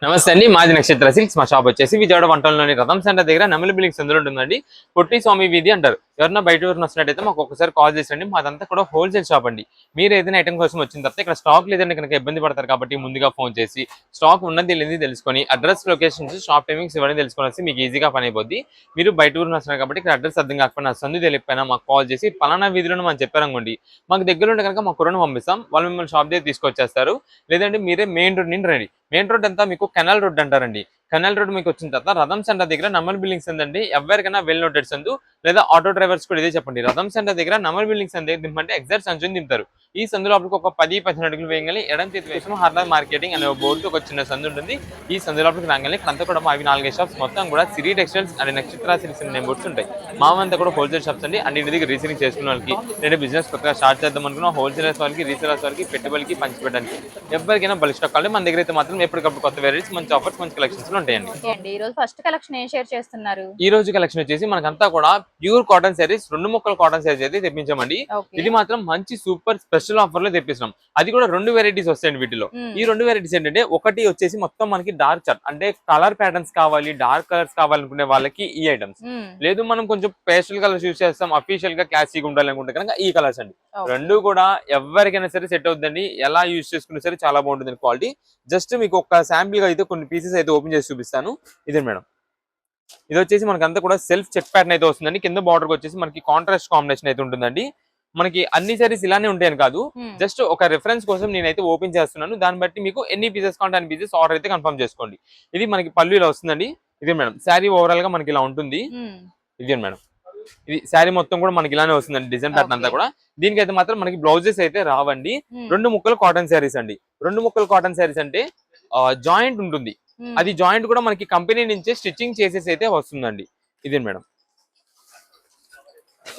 నమస్తే అండి, మాది నక్షత్ర సిల్క్స్. మా షాప్ వచ్చేసి విజయవాడ వంటల్లోని రథం సెంటర్ దగ్గర నెమలి బిల్డింగ్స్ అందులో ఉంటుందండి. పొట్టి స్వామి వీధి అంటారు. ఎవరన్నా బయట ఊరిని వస్తున్నట్టయితే మాకు ఒకసారి కాల్ చేసండి. మాదంతా కూడా హోల్సేల్ షాప్ అండి. మీరు ఏదైనా ఐటమ్ కోసం వచ్చిన తర్వాత ఇక్కడ స్టాక్ లేదంటే కనుక ఇబ్బంది పడతారు కాబట్టి ముందుగా ఫోన్ చేసి స్టాక్ ఉన్నది లేనిది తెలుసుకొని అడ్రస్, లొకేషన్స్, షాప్ టైమింగ్స్ ఇవన్నీ తెలుసుకొని మీకు ఈజీగా పని అయిపోద్ది. మీరు బయట ఊరిని వస్తున్నారు కాబట్టి ఇక్కడ అడ్రస్ అర్థం కాకపోయినా సందు తెలియకపోయినా మాకు కాల్ చేసి పలానా వీధిలో మనం చెప్పారనుకోండి, మాకు దగ్గర ఉంటే కనుక మా కుర్రను పంపిస్తాం. వాళ్ళు మిమ్మల్ని షాప్ దగ్గర తీసుకొచ్చేస్తారు. లేదంటే మీరే మెయిన్ రోడ్ నుండి రండి. మెయిన్ రోడ్ అంతా మీకు కెనాల్ రోడ్ అంటారండి. కెనాల్ రోడ్ మీకు వచ్చిన తర్వాత రథం సెంటర్ దగ్గర నెమల్ బిల్డింగ్స్ ఉందండి. ఎవరికైనా వెల్ నోటెడ్ సందు, లేదా ఆటో డ్రైవర్స్ కూడా ఇదే చెప్పండి. రథం సెంటర్ దగ్గర నెమల్ బిల్డింగ్స్ అందే దింపంటే ఎగ్జాక్ట్ సంచుని దింపుతారు. ఈ సందు లోపలికి ఒక 10-15 అడుగులు వేయగానే ఎడం చేతి వేసిన హర్నాథ్ మార్కెటింగ్ అనే బోర్డు ఒక చిన్న సందు ఉంటుంది. ఈ సందు లోపలికి రాగానే ఇక్కడంతా కూడా అవి 4 షాప్స్ మొత్తం కూడా సిరి టెక్స్టైల్స్ అండ్ నక్షత్ర సిల్క్స్ అనే బోర్డ్స్ ఉంటాయి. మామంతా కూడా హోల్సేల్ షాప్స్ అండి. అన్ని దగ్గర రీసేలింగ్ చేసుకున్న వాళ్ళకి, లేదా బిజినెస్ కొత్తగా స్టార్ట్ చేద్దాం అనుకున్న హోల్సేలర్స్ వాళ్ళకి, రీసేలర్స్ వాళ్ళకి, పెట్టుబడికి పంచిపెట్టడానికి ఎవరికైనా బల్క్ స్టాక్ కావాలి మన దగ్గర అయితే మాత్రం ఎప్పటికప్పుడు కొత్త వెరైటీస్, మంచి ఆఫర్స్, మంచి కలెక్షన్స్ ఉంటాయండి. ఈ రోజు ఫస్ట్ కలెక్షన్ ఏం షేర్ చేస్తున్నారు? ఈ రోజు కలెక్షన్ వచ్చేసి మనకంతా కూడా ప్యూర్ కాటన్ శారీస్, 2 ముక్కల కాటన్ శారీస్ అయితే తెప్పించామండి. ఇది మాత్రం మంచి సూపర్ స్పెషల్ ఆఫర్ లో తెప్పిస్తున్నాం. అది కూడా 2 వెరైటీస్ వస్తాయండి వీటిలో. ఈ 2 వెరైటీస్ ఏంటంటే, ఒకటి వచ్చేసి మొత్తం మనకి డార్క్ చార్ట్ అంటే కలర్ ప్యాటర్న్స్ కావాలి, డార్క్ కలర్స్ కావాలనుకునే వాళ్ళకి ఈ ఐటమ్స్. లేదు మనం కొంచెం పేస్టల్ కలర్స్ యూస్ చేస్తాం, అఫీషియల్ గా క్లాసిక్ ఉండాలనుకుంటే కనుక ఈ కలర్స్ అండి. 2 కూడా ఎవరికైనా సరే సెట్ అవుతుందండి. ఎలా యూస్ చేసుకున్నా సరే చాలా బాగుంటుంది క్వాలిటీ. జస్ట్ మీకు ఒక శాంపిల్ గా అయితే కొన్ని పీసెస్ అయితే ఓపెన్ చేసి చూపిస్తాను. ఇదే మేడం, ఇది వచ్చేసి మనకంతా కూడా సెల్ఫ్ చెక్ ప్యాటర్న్ అయితే వస్తుందండి. కింద బార్డర్ వచ్చేసి మనకి కాంట్రాస్ట్ కాంబినేషన్ అయితే ఉంటుందండి. మనకి అన్ని సారీస్ ఇలానే ఉంటాయని కాదు, జస్ట్ ఒక రిఫరెన్స్ కోసం నేనైతే ఓపెన్ చేస్తున్నాను. దాన్ని బట్టి మీకు ఎన్ని పీసెస్ కావాలంటే అన్ని పీసెస్ ఆర్డర్ అయితే కన్ఫర్మ్ చేసుకోండి. ఇది మనకి పళ్ళు ఇలా వస్తుందండి. ఇది మేడం శారీ ఓవరాల్ గా మనకి ఇలా ఉంటుంది. ఇది మేడం, ఇది శారీ మొత్తం కూడా మనకి ఇలానే వస్తుందండి. డిజైన్ ప్యాటర్న్ అంతా కూడా. దీనికైతే మాత్రం మనకి బ్లౌజెస్ అయితే రావండి. 2 ముక్కలు కాటన్ శారీస్ అండి. 2 ముక్కలు కాటన్ శారీస్ అంటే జాయింట్ ఉంటుంది. అది జాయింట్ కూడా మనకి కంపెనీ నుంచే స్టిచ్చింగ్ చేసేసి అయితే వస్తుందండి. ఇదే మేడం,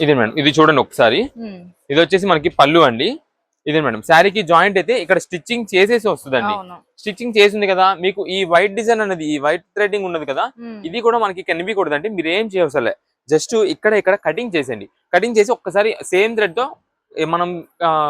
ఇదే మేడం, ఇది చూడండి ఒకసారి. ఇది వచ్చేసి మనకి పళ్ళు అండి. ఇదే మేడం, శారీకి జాయింట్ అయితే ఇక్కడ స్టిచ్చింగ్ చేసేసి వస్తుందండి. స్టిచ్చింగ్ చేసింది కదా, మీకు ఈ వైట్ డిజైన్ అనేది, ఈ వైట్ థ్రెడింగ్ ఉన్నది కదా, ఇది కూడా మనకి కనిపించకూడదండి. మీరు ఏం చేయవసలే, జస్ట్ ఇక్కడ కటింగ్ చేసేయండి. కటింగ్ చేసి ఒక్కసారి సేమ్ థ్రెడ్ తో మనం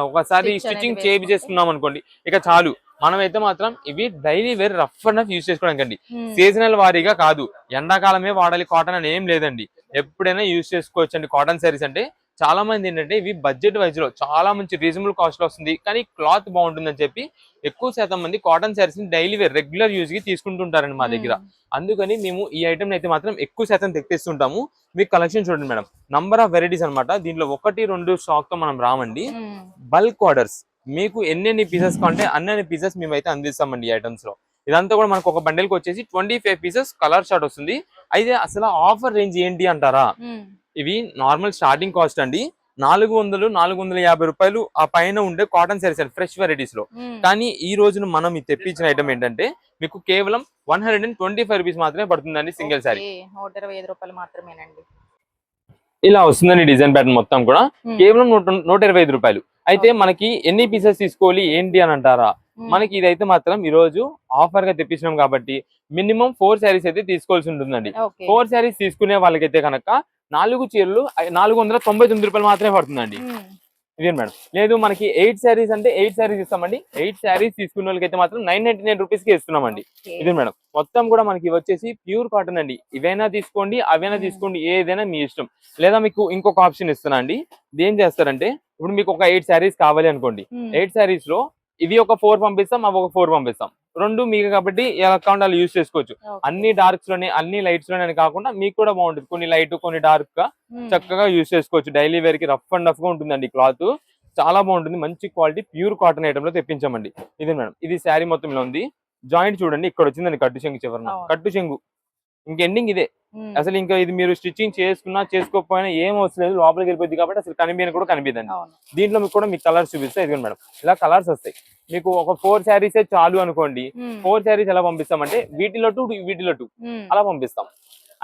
ఒకసారి స్టిచ్చింగ్ చేసుకున్నాం అనుకోండి, ఇక చాలు. మనమైతే మాత్రం ఇవి daily wear rough and rough use చేసుకోవడానికి అండి. సీజనల్ వారీగా కాదు, ఎండాకాలమే వాడాలి కాటన్ అని ఏం లేదండి. ఎప్పుడైనా యూజ్ చేసుకోవచ్చు అండి. కాటన్ శారీస్ అంటే చాలా మంది ఏంటంటే ఇవి బడ్జెట్ వైజ్ లో చాలా మంచి రీజనబుల్ కాస్ట్ లో వస్తుంది, కానీ క్లాత్ బాగుంటుందని చెప్పి ఎక్కువ శాతం మంది కాటన్ శారీస్ ని డైలీ వేర్ రెగ్యులర్ యూజ్ కి తీసుకుంటుంటారండి మా దగ్గర. అందుకని మేము ఈ ఐటమ్ అయితే మాత్రం ఎక్కువ శాతం తెప్పిస్తుంటాము. మీకు కలెక్షన్ చూడండి మేడం, నంబర్ ఆఫ్ వెరైటీస్ అనమాట. దీంట్లో 1-2 స్టాక్ తో మనం రామండి. బల్క్ ఆర్డర్స్, మీకు ఎన్ని పీసెస్ కావాలంటే అన్ని పీసెస్ మేమైతే అందిస్తామండి ఈ ఐటమ్స్ లో. ఇదంతా కూడా మనకు ఒక బండిల్ కి వచ్చేసి 25 పీసెస్ కలర్ షార్ట్ వస్తుంది. అయితే అసలు ఆఫర్ రేంజ్ ఏంటి అంటారా, ఇవి నార్మల్ స్టార్టింగ్ కాస్ట్ అండి 400-450 రూపాయలు ఆ పైన ఉండే కాటన్ శారీస్ ఫ్రెష్ వెరైటీస్ లో. కానీ ఈ రోజున మనం తెప్పించిన ఐటమ్ ఏంటంటే మీకు కేవలం 125 రూపీస్ మాత్రమే పడుతుందండి సింగిల్ శారీ. 125 రూపాయలు మాత్రమేనండి. ఇలా వస్తుందండి డిజైన్ ప్యాటర్న్ మొత్తం కూడా కేవలం 125 రూపాయలు. అయితే మనకి ఎన్ని పీసెస్ తీసుకోవాలి ఏంటి అని అంటారా, మనకి ఇదైతే మాత్రం ఈ రోజు ఆఫర్ గా తెప్పించినాం కాబట్టి మినిమం 4 శారీస్ అయితే తీసుకోవాల్సి ఉంటుందండి. 4 శారీస్ తీసుకునే వాళ్ళకైతే కనుక 4 చీరలు 499 రూపాయలు మాత్రమే పడుతుందండి. ఇదే మేడం, లేదు మనకి 8 శారీస్ అంటే 8 శారీస్ ఇస్తామండి. 8 శారీస్ తీసుకున్న వాళ్ళకైతే మాత్రం 999 రూపీస్ కి ఇస్తున్నామండి. ఇదే మేడం, మొత్తం కూడా మనకి వచ్చేసి ప్యూర్ కాటన్ అండి. ఇవైనా తీసుకోండి, అవైనా తీసుకోండి, ఏదైనా మీ ఇష్టం. లేదా మీకు ఇంకొక ఆప్షన్ ఇస్తున్నా అండి. ఏం చేస్తారంటే, ఇప్పుడు మీకు ఒక 8 శారీస్ కావాలి అనుకోండి, 8 శారీస్ లో ఇవి ఒక 4 పంపిస్తాం, అవి ఒక 4 పంపిస్తాం. 2 మీకు కాబట్టి అకౌంట్ వాళ్ళు యూజ్ చేసుకోవచ్చు. అన్ని డార్క్స్ లోనే అన్ని లైట్స్ లోనే కాకుండా మీకు కూడా బాగుంటుంది. కొన్ని లైట్ కొన్ని డార్క్ గా చక్కగా యూజ్ చేసుకోవచ్చు. డైలీ వేర్ కి రఫ్ అండ్ రఫ్ గా ఉంటుందండి క్లాత్. చాలా బాగుంటుంది, మంచి క్వాలిటీ ప్యూర్ కాటన్ ఐటమ్ లో తెప్పించామండి. ఇది మేడం, ఇది శారీ మొత్తం ఇలా ఉంది. జాయింట్ చూడండి, ఇక్కడ వచ్చిందండి కట్టు చెంగు చివరన. కట్టు చెంగు ఇంక ఎండింగ్ ఇదే. అసలు ఇంకా ఇది మీరు స్టిచ్చింగ్ చేసుకున్నా చేసుకోకపోయినా ఏం అవసరం లేదు, లోపలికి వెళ్ళిపోద్ది కాబట్టి అసలు కనిపించని కూడా కనిపిద్దండి. దీంట్లో మీకు కూడా మీకు కలర్స్ చూపిస్తాయి. ఇదిగోండి మేడం, ఇలా కలర్స్ వస్తాయి. మీకు ఒక 4 శారీస్ చాలు అనుకోండి, 4 శారీస్ ఎలా పంపిస్తామంటే వీటిలో 2 అలా పంపిస్తాం.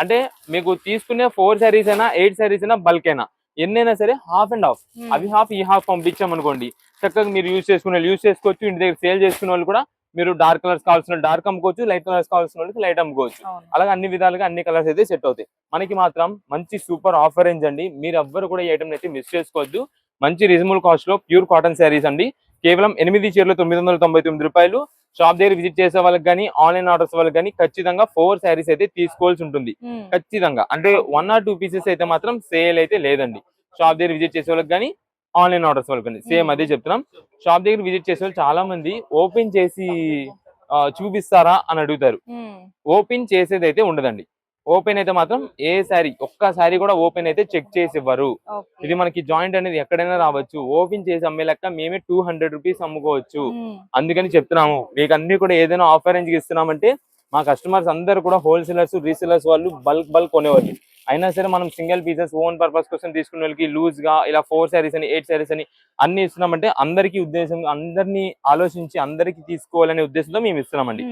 అంటే మీకు తీసుకునే 4 శారీస్ అయినా 8 శారీస్ అయినా బల్క్ అయినా ఎన్నైనా సరే హాఫ్ అండ్ హాఫ్, అవి హాఫ్ ఈ హాఫ్ పంపించాం అనుకోండి, చక్కగా మీరు యూజ్ చేసుకోవచ్చు. ఇంటి దగ్గర సేల్ చేసుకునే వాళ్ళు కూడా మీరు డార్క్ కలర్స్ కావాల్సిన డార్క్ అమ్ముకోవచ్చు, లైట్ కలర్స్ కావాల్సిన వాళ్ళకి లైట్ అమ్ముకోవచ్చు. అలాగే అన్ని విధాలుగా అన్ని కలర్స్ అయితే సెట్ అవుతాయి. మనకి మాత్రం మంచి సూపర్ ఆఫర్ రేంజ్ అండి. మీరు ఎవ్వరు కూడా ఈ ఐటమ్ అయితే మిస్ చేసుకోవద్దు. మంచి రీజనబుల్ కాస్ట్ లో ప్యూర్ కాటన్ శారీస్ అండి. కేవలం 8 చీరలు 999 రూపాయలు. షాప్ దగ్గర విజిట్ చేసే వాళ్ళకి కానీ ఆన్లైన్ ఆర్డర్స్ వాళ్ళకి కానీ ఖచ్చితంగా 4 శారీస్ అయితే తీసుకోవాల్సి ఉంటుంది. ఖచ్చితంగా అంటే 1 or 2 పీసెస్ అయితే మాత్రం సేల్ అయితే లేదండి. షాప్ దగ్గర విజిట్ చేసే వాళ్ళకి కానీ ఆన్లైన్ ఆర్డర్స్ వాళ్ళకి కానీ సేమ్ అదే చెప్తున్నాం. షాప్ దగ్గర విజిట్ చేసే వాళ్ళు చాలా మంది ఓపెన్ చేసి చూపిస్తారా అని అడుగుతారు. ఓపెన్ చేసేది అయితే ఉండదండి. ఓపెన్ అయితే మాత్రం ఏ శారీ ఒక్క శారీ కూడా ఓపెన్ అయితే చెక్ చేసి ఇవ్వరు. ఇది మనకి జాయింట్ అనేది ఎక్కడైనా రావచ్చు. ఓపెన్ చేసి అమ్మే లెక్క మేమే 200 రూపీస్ అమ్ముకోవచ్చు. అందుకని చెప్తున్నాము మీకు అన్ని కూడా ఏదైనా ఆఫర్ రేంజ్ ఇస్తున్నామంటే మా కస్టమర్స్ అందరు కూడా హోల్సేలర్స్ రీసేలర్స్ వాళ్ళు బల్క్ కొనేవాళ్ళు. అయినా సరే మనం సింగిల్ పీసెస్ ఓన్ పర్పస్ కోసం తీసుకునే వాళ్ళకి లూజ్ గా ఇలా 4 శారీస్ అని 8 శారీస్ అని అన్ని ఇస్తున్నామంటే అందరికీ ఉద్దేశం అందరినీ ఆలోచించి అందరికి తీసుకోవాలనే ఉద్దేశంతో మేము ఇస్తున్నామండి.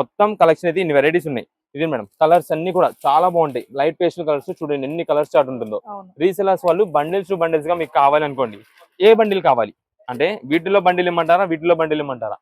మొత్తం కలెక్షన్ అయితే ఇన్ని వెరైటీస్ ఉన్నాయి. ఇది మేడం కలర్స్ అన్ని కూడా చాలా బాగుంటాయి. లైట్ పేస్టల్ కలర్స్ చూడండి ఎన్ని కలర్స్ చార్ట్ ఉంటుందో. రీసెలర్స్ వాళ్ళు బండిల్స్ టు బండిల్స్ గా మీకు కావాలి అనుకోండి. ఏ బండిల్ కావాలి అంటే వీటిలో బండిల్ ఇమ్మంటారా వీటిలో బండిల్ ఇమ్మంటారా?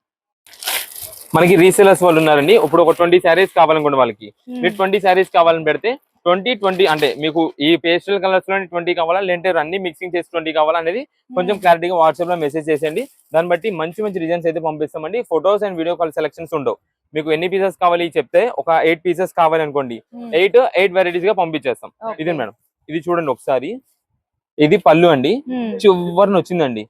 మనకి రీసెలర్స్ వాళ్ళు ఉన్నారండి. ఇప్పుడు ఒక 20 శారీస్ కావాలనుకోండి వాళ్ళకి మీరు 20 శారీస్ కావాలని పెడితే 20 అంటే మీకు ఈ పేస్టల్ కలర్స్ లో 20 కావాలా లేదంటే అన్ని మిక్సింగ్ చేసి 20 కావాలా అనేది కొంచెం క్లారిటీగా వాట్సాప్ లో మెసేజ్ చేసేయండి. దాన్ని బట్టి మంచి మంచి డిజైన్స్ అయితే పంపిస్తామండి. Photos and video call selections ఉండవు. మీకు ఎన్ని పీసెస్ కావాలి చెప్తే ఒక 8 పీసెస్ కావాలి అనుకోండి 8 వెరైటీస్ గా పంపించేస్తాం. ఇది మేడం ఇది చూడండి ఒకసారి. ఇది పళ్ళు అండి. చివరిని వచ్చిందండి.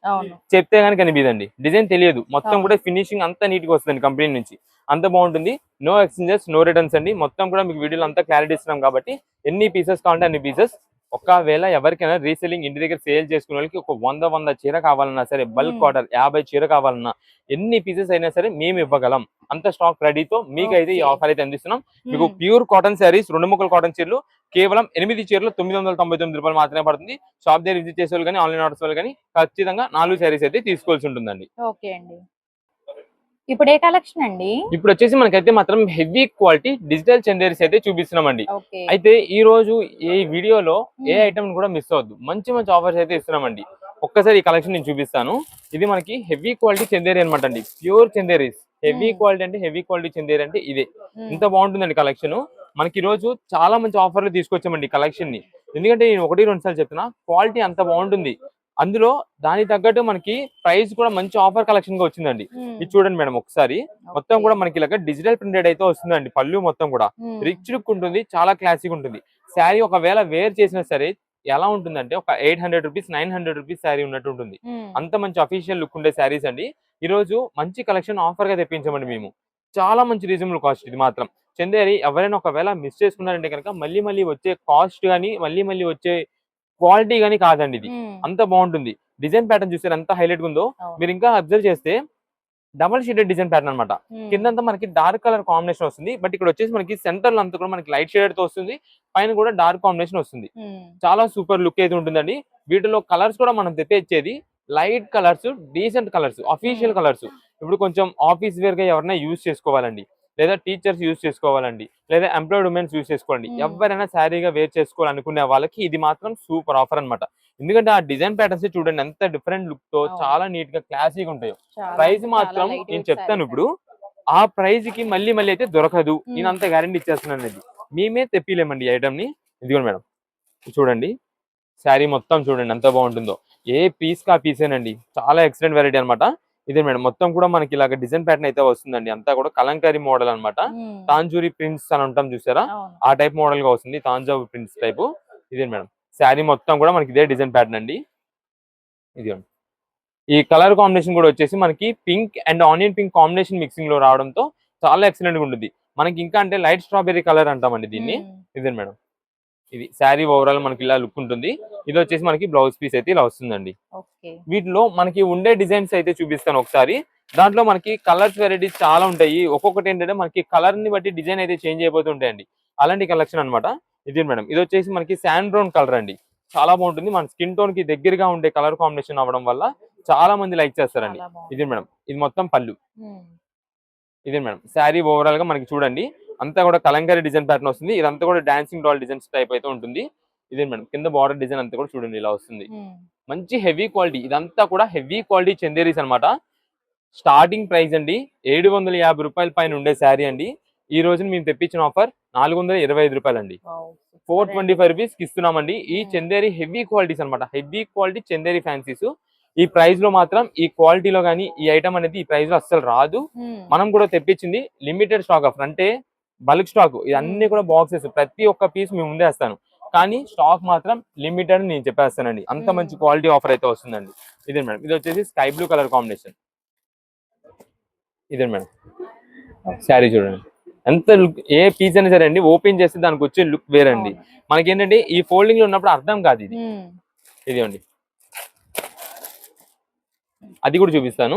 చెప్తే గానీ కనిపిదండి. డిజైన్ తెలియదు. మొత్తం కూడా ఫినిషింగ్ అంతా నీట్ గా వస్తుందండి కంపెనీ నుంచి. అంత బాగుంటుంది. నో ఎక్స్చేంజెస్ నో రిటర్న్స్ అండి. మొత్తం కూడా మీకు వీడియోలో అంతా క్లారిటీ ఇస్తున్నాం కాబట్టి ఎన్ని పీసెస్ కావాలంటే అన్ని పీసెస్. ఒకవేళ ఎవరికైనా రీసెల్లింగ్ ఇంటి దగ్గర సేల్ చేసుకునే వాళ్ళకి ఒక 100 చీర కావాలన్నా సరే బల్క్ ఆర్డర్ 50 చీర కావాలన్నా ఎన్ని పీసెస్ అయినా సరే మేము ఇవ్వగలం. అంత స్టాక్ రెడీతో మీకు అయితే ఈ ఆఫర్ అయితే అందిస్తున్నాం. మీకు ప్యూర్ కాటన్ శారీస్ 2 ముక్కల కాటన్ చీరలు కేవలం 8 చీరలు 999 రూపాయలు మాత్రమే పడుతుంది. షాప్ దగ్గర విజిట్ చేసే వాళ్ళు కానీ ఆన్లైన్ ఆర్డర్స్ వాళ్ళు కానీ ఖచ్చితంగా 4 శారీస్ అయితే తీసుకోవాల్సి ఉంటుందండి. ఓకే అండి. ఇప్పుడు ఏ కలెక్షన్ అండి? ఇప్పుడు వచ్చేసి మనకైతే మాత్రం హెవీ క్వాలిటీ డిజిటల్ చందేరీస్ అయితే చూపిస్తున్నామండి. అయితే ఈ రోజు ఈ వీడియోలో ఏ ఐటమ్ కూడా మిస్ అవద్దు. మంచి మంచి ఆఫర్స్ అయితే ఇస్తున్నామండి. ఒక్కసారి ఈ కలెక్షన్ నేను చూపిస్తాను. ఇది మనకి హెవీ క్వాలిటీ చందేరి అనమాట అండి. ప్యూర్ చందేరీస్. హెవీ క్వాలిటీ అంటే హెవీ క్వాలిటీ చందేరి అంటే ఇదే. ఇంత బాగుంటుందండి కలెక్షన్. మనకి ఈ రోజు చాలా మంచి ఆఫర్లు తీసుకొచ్చామండి కలెక్షన్ ని. ఎందుకంటే నేను 1-2 సార్లు చెప్తున్నా క్వాలిటీ అంత బాగుంటుంది. అందులో దానికి తగ్గట్టు మనకి ప్రైస్ కూడా మంచి ఆఫర్ కలెక్షన్ గా వచ్చిందండి. ఇది చూడండి మేడం ఒకసారి. మొత్తం కూడా మనకి ఇలాగ డిజిటల్ ప్రింటెడ్ అయితే వస్తుందండి. పళ్ళు మొత్తం కూడా రిచ్ లుక్ ఉంటుంది. చాలా క్లాసిక్ ఉంటుంది. శారీ ఒకవేళ వేర్ చేసినా సరే ఎలా ఉంటుందంటే ఒక 800 రూపీస్ 900 రూపీస్ శారీ ఉన్నట్టు ఉంటుంది. అంత మంచి అఫీషియల్ లుక్ ఉండే శారీస్ అండి. ఈ రోజు మంచి కలెక్షన్ ఆఫర్ గా తెప్పించామండి మేము. చాలా మంచి రీజనబుల్ కాస్ట్ ఇది మాత్రం. చందేరి ఎవరైనా ఒకవేళ మిస్ చేసుకున్నారంటే కనుక మళ్ళీ మళ్ళీ వచ్చే కాస్ట్ గానీ మళ్ళీ మళ్ళీ వచ్చే క్వాలిటీ గానీ కాదండి ఇది. అంత బాగుంటుంది. డిజైన్ ప్యాటర్న్ చూసారు ఎంత హైలైట్ ఉందో. మీరు ఇంకా అబ్జర్వ్ చేస్తే డబల్ షేడెడ్ డిజైన్ ప్యాటర్న్ అనమాట. కిందంతా మనకి డార్క్ కలర్ కాంబినేషన్ వస్తుంది. బట్ ఇక్కడ వచ్చేసి మనకి సెంటర్ లో అంతా కూడా మనకి లైట్ షేడెడ్ తో వస్తుంది. పైన కూడా డార్క్ కాంబినేషన్ వస్తుంది. చాలా సూపర్ లుక్ అయితే ఉంటుందండి. వీటిలో కలర్స్ కూడా మనం తెచ్చేది light colours, decent colours, official colours. ఇప్పుడు కొంచెం ఆఫీస్ వేర్ గా ఎవరైనా యూజ్ చేసుకోవాలండి, లేదా టీచర్స్ యూజ్ చేసుకోవాలండి, లేదా ఎంప్లాయిడ్ ఉమెన్స్ యూజ్ చేసుకోండి, ఎవరైనా శారీగా వేర్ చేసుకోవాలనుకునే వాళ్ళకి ఇది మాత్రం సూపర్ ఆఫర్ అనమాట. ఎందుకంటే ఆ డిజైన్ ప్యాటర్న్స్ చూడండి ఎంత డిఫరెంట్ లుక్ తో చాలా నీట్ గా క్లాసీగా ఉంటాయో. ప్రైస్ మాత్రం నేను చెప్తాను ఇప్పుడు ఆ ప్రైస్ కి మళ్ళీ మళ్ళీ అయితే దొరకదు. నేను అంత గ్యారెంటీ ఇచ్చేస్తున్నాను. అనేది మేమే తెప్పిలేమండి ఈ ఐటమ్ ని. ఇదిగోండి మేడం చూడండి. శారీ మొత్తం చూడండి ఎంత బాగుంటుందో. ఏ పీస్ కా పీసేనండి. చాలా ఎక్సలెంట్ వెరైటీ అనమాట. ఇదే మేడం మొత్తం కూడా మనకి ఇలాగ డిజైన్ ప్యాటర్న్ అయితే వస్తుందండి. అంతా కూడా కలంకారీ మోడల్ అనమాట. తాంజూరి ప్రింట్స్ అని ఉంటాం చూసారా ఆ టైప్ మోడల్ గా వస్తుంది. Thanjavur prints type. ఇదే మేడం శారీ మొత్తం కూడా మనకి ఇదే డిజైన్ ప్యాటర్న్ అండి. ఇదిగోండి ఈ కలర్ కాంబినేషన్ కూడా వచ్చేసి మనకి pink and onion pink combination mixing లో రావడంతో చాలా ఎక్సలెంట్ గా ఉంటుంది. మనకి ఇంకా అంటే లైట్ స్ట్రాబెర్రీ కలర్ అంటామండి దీన్ని. ఇదే మేడం ఇది శారీ ఓవరాల్ మనకి ఇలా లుక్ ఉంటుంది. ఇది వచ్చేసి మనకి బ్లౌజ్ పీస్ అయితే ఇలా వస్తుందండి. వీటిలో మనకి ఉండే డిజైన్స్ అయితే చూపిస్తాను ఒకసారి. దాంట్లో మనకి కలర్స్ వెరైటీస్ చాలా ఉంటాయి. ఒక్కొక్కటి ఏంటంటే మనకి కలర్ ని బట్టి డిజైన్ అయితే చేంజ్ అయిపోతుంటాయండి. అలాంటి కలెక్షన్ అనమాట. ఇది మేడం ఇది వచ్చేసి మనకి శాండ్ బ్రౌన్ కలర్ అండి. చాలా బాగుంటుంది. మన స్కిన్ టోన్ కి దగ్గరగా ఉండే కలర్ కాంబినేషన్ అవ్వడం వల్ల చాలా మంది లైక్ చేస్తారండి. ఇది మేడం ఇది మొత్తం పళ్ళు. ఇదే మేడం శారీ ఓవరాల్ గా మనకి చూడండి అంతా కూడా కలంకారీ డిజైన్ ప్యాటర్న్ వస్తుంది. ఇదంతా కూడా డాన్సింగ్ డాల్ డిజైన్స్ టైప్ అయితే ఉంటుంది. ఇదే మేడం కింద బార్డర్ డిజైన్ అంతా కూడా చూడండి ఇలా వస్తుంది. మంచి హెవీ క్వాలిటీ. ఇదంతా కూడా హెవీ క్వాలిటీ చందేరీస్ అనమాట. స్టార్టింగ్ ప్రైస్ అండి 750 రూపాయల పైన ఉండే శారీ అండి. ఈ రోజు మేము తెప్పించిన ఆఫర్ 425 రూపాయలు అండి. 425 రూపీస్ కి ఇస్తున్నామండి. ఈ చందేరి హెవీ క్వాలిటీస్ అనమాట. హెవీ క్వాలిటీ చందేరి ఫ్యాన్సీస్ ఈ ప్రైస్ లో మాత్రం ఈ క్వాలిటీలో కానీ ఈ ఐటమ్ అనేది ఈ ప్రైస్ లో అస్సలు రాదు. మనం కూడా తెప్పించింది లిమిటెడ్ స్టాక్ ఆఫర్, అంటే బల్క్ స్టాక్. ఇవన్నీ కూడా బాక్సెస్, ప్రతి ఒక్క పీస్ మేము ముందే వేస్తాను, కానీ స్టాక్ మాత్రం లిమిటెడ్ నేను చెప్పేస్తానండి. అంత మంచి క్వాలిటీ ఆఫర్ అయితే వస్తుందండి. ఇదే మేడం, ఇది వచ్చేసి స్కై బ్లూ కలర్ కాంబినేషన్. ఇదే మేడం శారీ చూడండి ఎంత లుక్, ఏ పీస్ అయినా సరే అండి ఓపెన్ చేస్తే దానికి వచ్చే లుక్ వేరండి. మనకి ఏంటంటే ఈ ఫోల్డింగ్ లో ఉన్నప్పుడు అర్థం కాదు ఇది. ఇదిగోండి అది కూడా చూపిస్తాను.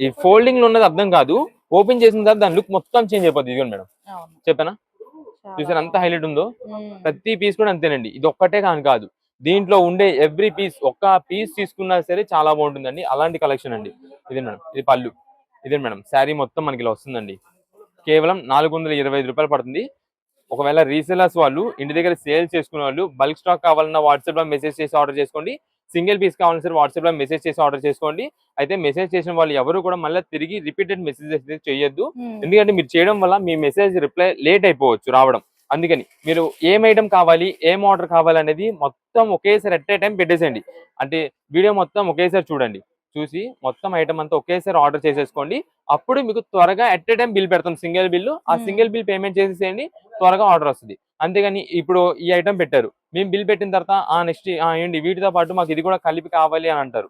ఈ ఫోల్డింగ్ లో ఉన్నది అర్థం కాదు, ఓపెన్ చేసిన తర్వాత దాని లుక్ మొత్తం చేంజ్ అయిపోతుంది. ఇదిగోండి మేడం, చెప్పానా? చూసారు అంత హైలైట్ ఉందో? ప్రతి పీస్ కూడా అంతేనండి. ఇది ఒక్కటే కాదు, దీంట్లో ఉండే ఎవ్రీ పీస్, ఒక్క పీస్ తీసుకున్నా సరే చాలా బాగుంటుందండి. అలాంటి కలెక్షన్ అండి. ఇదే మేడం, ఇది పళ్ళు. ఇదే మేడం శారీ మొత్తం మనకి ఇలా వస్తుందండి. కేవలం 425 రూపాయలు పడుతుంది. ఒకవేళ రీసెలర్స్ వాళ్ళు ఇంటి దగ్గర సేల్ చేసుకునే వాళ్ళు బల్క్ స్టాక్ కావాలన్నా వాట్సాప్ లో మెసేజ్ చేసి ఆర్డర్ చేసుకోండి. సింగిల్ పీస్ కావాలన్నా సరే వాట్సాప్ లో మెసేజ్ చేసి ఆర్డర్ చేసుకోండి. అయితే మెసేజ్ చేసిన వాళ్ళు ఎవరు కూడా మళ్ళీ తిరిగి రిపీటెడ్ మెసేజెస్ చేయొద్దు. ఎందుకంటే మీరు చేయడం వల్ల మీ మెసేజ్ రిప్లై లేట్ అయిపోవచ్చు రావడం. అందుకని మీరు ఏం ఐటమ్ కావాలి, ఏం ఆర్డర్ కావాలి అనేది మొత్తం ఒకేసారి ఎట్ ఏ టైం పెట్టేసేయండి. అంటే వీడియో మొత్తం ఒకేసారి చూడండి, చూసి మొత్తం ఐటమ్ అంతా ఒకేసారి ఆర్డర్ చేసేసుకోండి. అప్పుడు మీకు త్వరగా ఎట్ ఏ టైం బిల్ పెడతాం, సింగిల్ బిల్. ఆ సింగిల్ బిల్ పేమెంట్ చేసేసేయండి, త్వరగా ఆర్డర్ వస్తుంది. అంతేగాని ఇప్పుడు ఈ ఐటమ్ పెట్టారు, మేము బిల్ పెట్టిన తర్వాత నెక్స్ట్ ఏంటి వీటితో పాటు మాకు ఇది కూడా కలిపి కావాలి అని అంటారు,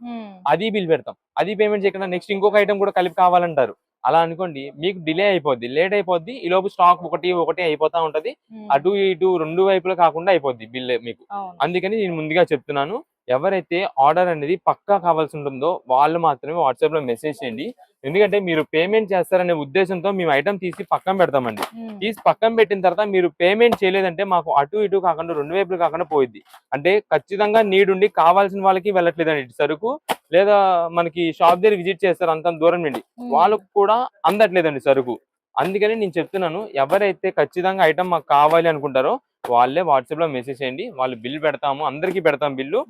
అది బిల్ పెడతాం. అది పేమెంట్ చేయకుండా నెక్స్ట్ ఇంకొక ఐటమ్ కూడా కలిపి కావాలంటారు. అలా అనుకోండి మీకు డిలే అయిపోద్ది, లేట్ అయిపోద్ది. ఈ లోపు స్టాక్ ఒకటి అయిపోతా ఉంటది. అటు ఇటు రెండు వైపులా కాకుండా అయిపోద్ది బిల్ మీకు. అందుకని నేను ముందుగా చెప్తున్నాను, ఎవరైతే ఆర్డర్ అనేది పక్కా కావాల్సి ఉంటుందో వాళ్ళు మాత్రమే వాట్సాప్ లో మెసేజ్ చేయండి. ఎందుకంటే మీరు పేమెంట్ చేస్తారనే ఉద్దేశంతో మేము ఐటమ్ తీసి పక్కన పెడతామండి. తీసి పక్కన పెట్టిన తర్వాత మీరు పేమెంట్ చేయలేదంటే మాకు అటు ఇటు కాకుండా రెండు వైపులు కాకుండా పోయిద్ది. అంటే ఖచ్చితంగా నీడ్ ఉండి కావాల్సిన వాళ్ళకి వెళ్ళట్లేదండి సరుకు, లేదా మనకి షాప్ దగ్గర విజిట్ చేస్తారు అంత దూరం నుండి, వాళ్ళకు కూడా అందట్లేదండి సరుకు. అందుకని నేను చెప్తున్నాను, ఎవరైతే ఖచ్చితంగా ఐటమ్ మాకు కావాలి అనుకుంటారో వాళ్ళే వాట్సాప్ లో మెసేజ్ చేయండి. వాళ్ళు బిల్ పెడతాము, అందరికి పెడతాం బిల్లు.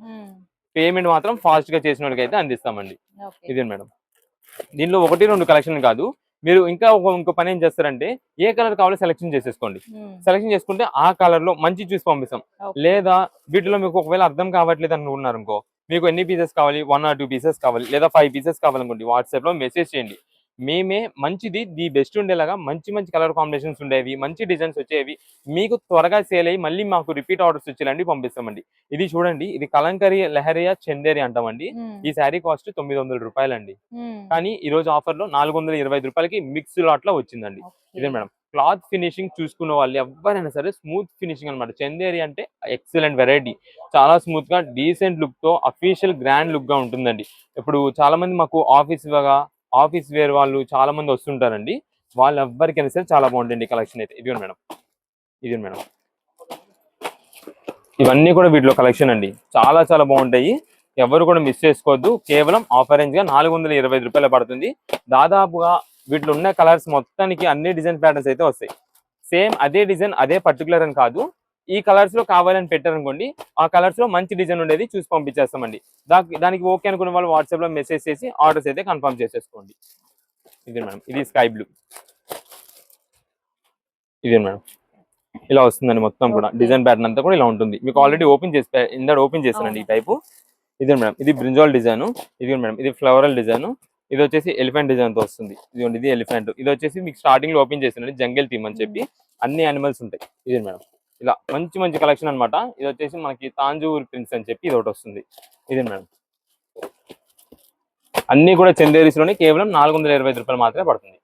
పేమెంట్ మాత్రం ఫాస్ట్ గా చేసిన వాళ్ళకి అయితే అందిస్తామండి. ఇదే మేడం, దీనిలో 1-2 కలెక్షన్ కాదు, మీరు ఇంకా ఇంకో పని ఏం చేస్తారంటే ఏ కలర్ కావాలో సెలెక్షన్ చేసేసుకోండి. సెలెక్షన్ చేసుకుంటే ఆ కలర్ లో మంచి చూసి పంపిస్తాం. లేదా వీటిలో మీకు ఒకవేళ అర్థం కావట్లేదు అనుకున్నారు అనుకో, మీకు ఎన్ని పీసెస్ కావాలి, 1 or 2 పీసెస్ కావాలి, లేదా 5 పీసెస్ కావాలనుకోండి, వాట్సాప్ లో మెసేజ్ చేయండి. మేమే మంచిది, ది బెస్ట్ ఉండేలాగా మంచి మంచి కలర్ కాంబినేషన్స్ ఉండేవి, మంచి డిజైన్స్ వచ్చేవి, మీకు త్వరగా సేల్ అయ్యి మళ్ళీ మాకు రిపీట్ ఆర్డర్స్ వచ్చేలాంటి పంపిస్తామండి. ఇది చూడండి, ఇది కలంకరీ లెహరియా చందేరి అంటామండి. ఈ శారీ కాస్ట్ 900 రూపాయలండి. కానీ ఈ రోజు ఆఫర్ లో 425 రూపాయలకి మిక్స్ లాట్ లో వచ్చిందండి. ఇదే మేడం, క్లాత్ ఫినిషింగ్ చూసుకున్న వాళ్ళు ఎవరైనా సరే స్మూత్ ఫినిషింగ్ అనమాట. చందేరి అంటే ఎక్సలెంట్ వెరైటీ, చాలా స్మూత్ గా డీసెంట్ లుక్ తో అఫీషియల్ గ్రాండ్ లుక్ గా ఉంటుందండి. ఇప్పుడు చాలా మంది మాకు ఆఫీస్ వేర్ వాళ్ళు చాలా మంది వస్తుంటారండి, వాళ్ళు ఎవ్వరికైనా సరే చాలా బాగుంటుంది కలెక్షన్ అయితే. ఇది మేడం, ఇది మేడం, ఇవన్నీ కూడా వీటిలో కలెక్షన్ అండి, చాలా చాలా బాగుంటాయి. ఎవరు కూడా మిస్ చేసుకోవద్దు. కేవలం ఆఫర్ రేంజ్ గా 425 రూపాయలు పడుతుంది. దాదాపుగా వీటిలో ఉన్న కలర్స్ మొత్తానికి అన్ని డిజైన్ ప్యాటర్న్స్ అయితే వస్తాయి. సేమ్ అదే డిజైన్ అదే పర్టికులర్ అని కాదు, ఈ కలర్స్ లో కావాలని పెట్టారనుకోండి, ఆ కలర్స్ లో మంచి డిజైన్ ఉండేది చూసి పంపించేస్తామండి. దానికి ఓకే అనుకున్న వాళ్ళు వాట్సాప్ లో మెసేజ్ చేసి ఆర్డర్స్ అయితే కన్ఫర్మ్ చేసేసుకోండి. ఇది మేడం, ఇది స్కై బ్లూ. ఇదే మేడం, ఇలా వస్తుందండి మొత్తం కూడా. డిజైన్ ప్యాటర్న్ అంతా కూడా ఇలా ఉంటుంది. మీకు ఆల్రెడీ ఓపెన్ చేస్తానండి ఈ టైపు. ఇదే మేడం, ఇది బ్రింజాల్ డిజైన్. ఇది మేడం, ఇది ఫ్లవరల్ డిజైన్. ఇది వచ్చేసి ఎలిఫెంట్ డిజైన్ తో వస్తుంది. ఇదిగోండి, ఇది ఎలిఫెంట్. ఇది వచ్చేసి మీకు స్టార్టింగ్ లో ఓపెన్ చేస్తానండి, జంగల్ థీమ్ అని చెప్పి అన్ని యానిమల్స్ ఉంటాయి. ఇది మేడం, ఇలా మంచి మంచి కలెక్షన్ అనమాట. ఇది వచ్చేసి మనకి తాంజూర్ ప్రిన్స్ అని చెప్పి ఇది ఒకటి వస్తుంది. ఇది మేడం, అన్ని కూడా చందేరీస్ లోనే కేవలం 425 రూపాయలు మాత్రమే పడుతుంది.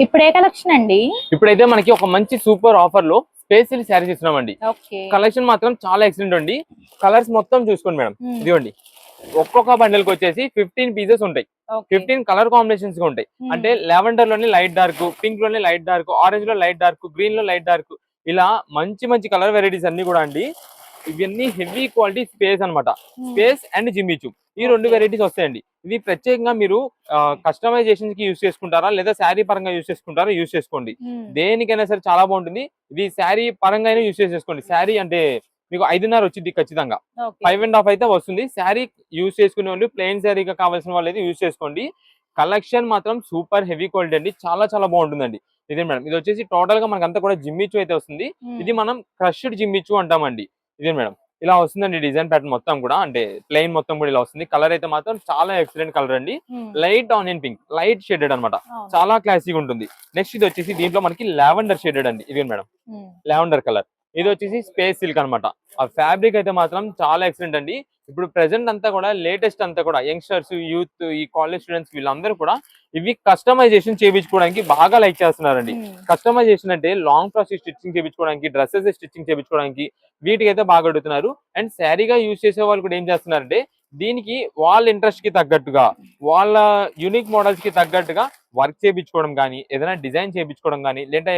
ఇప్పుడు ఏ కలెక్షన్ అండి? ఇప్పుడైతే మనకి ఒక మంచి సూపర్ ఆఫర్ లో స్పెషల్ శారీస్ ఇస్తున్నామండి. కలెక్షన్ మాత్రం చాలా ఎక్సలెంట్ అండి. కలర్స్ మొత్తం చూసుకోండి మేడం, ఇదిగోండి. ఒక్కొక్క బండిల్ కి వచ్చేసి 15 పీసెస్ ఉంటాయి. 15 కలర్ కాంబినేషన్స్ ఉంటాయి. అంటే లావెండర్ లోని లైట్ డార్క్, పింక్ లోని లైట్ డార్క్, ఆరెంజ్ లో లైట్ డార్క్, గ్రీన్ లో లైట్ డార్క్, ఇలా మంచి మంచి కలర్ వెరైటీస్ అన్ని కూడా అండి. ఇవన్నీ హెవీ క్వాలిటీ స్పేస్ అనమాట. స్పేస్ అండ్ జిమ్మిచూ, ఈ 2 వెరైటీస్ వస్తాయండి. ఇది ప్రత్యేకంగా మీరు కస్టమైజేషన్ కి యూజ్ చేసుకుంటారా, లేదా శారీ పరంగా యూజ్ చేసుకుంటారా, యూజ్ చేసుకోండి. దేనికైనా సరే చాలా బాగుంటుంది. ఇది శారీ పరంగా యూజ్ చేసుకోండి. శారీ అంటే మీకు 5.5 వచ్చింది ఖచ్చితంగా, 5.5 అయితే వస్తుంది. శారీ యూజ్ చేసుకునే వాళ్ళు, ప్లెయిన్ శారీగా కావాల్సిన వాళ్ళు అయితే యూజ్ చేసుకోండి. కలెక్షన్ మాత్రం సూపర్ హెవీ క్వాలిటీ అండి, చాలా చాలా బాగుంటుందండి. ఇదే మేడం, ఇది వచ్చేసి టోటల్ గా మనకంతా కూడా జిమ్మిచూ అయితే వస్తుంది. ఇది మనం క్రష్డ్ జిమ్మిచూ అంటామండి. ఇదే మేడం, ఇలా వస్తుందండి డిజైన్ ప్యాటర్న్ మొత్తం కూడా, అంటే ప్లెయిన్ మొత్తం కూడా ఇలా వస్తుంది. కలర్ అయితే మాత్రం చాలా ఎక్సలెంట్ కలర్ అండి. Light onion pink, light shaded అనమాట, చాలా క్లాసీగా ఉంటుంది. నెక్స్ట్ ఇది వచ్చేసి దీంట్లో మనకి లావెండర్ షేడెడ్ అండి. ఇది మేడం లావెండర్ కలర్. ఇది వచ్చేసి స్పేస్ సిల్క్ అనమాట. ఆ ఫ్యాబ్రిక్ అయితే మాత్రం చాలా ఎక్సలెంట్ అండి. ఇప్పుడు ప్రెసెంట్ అంతా కూడా లేటెస్ట్ అంతా కూడా యంగ్స్టర్స్, యూత్, ఈ కాలేజ్ స్టూడెంట్స్ వీళ్ళందరూ కూడా ఇవి కస్టమైజేషన్ చేయించుకోవడానికి బాగా లైక్ చేస్తున్నారండి. కస్టమైజేషన్ అంటే లాంగ్ ప్రాసెస్ స్టిచ్చింగ్ చేయించుకోవడానికి, డ్రెస్సెస్ స్టిచ్చింగ్ చేయించుకోవడానికి వీటికి అయితే బాగా అడుగుతున్నారు. అండ్ శారీగా యూజ్ చేసే వాళ్ళు కూడా ఏం చేస్తున్నారంటే దీనికి వాళ్ళ ఇంట్రెస్ట్ కి తగ్గట్టుగా, వాళ్ళ యూనిక్ మోడల్స్ కి తగ్గట్టుగా వర్క్ చేయించుకోవడం కానీ, ఏదైనా డిజైన్ చేయించుకోవడం కానీ, లేదంటే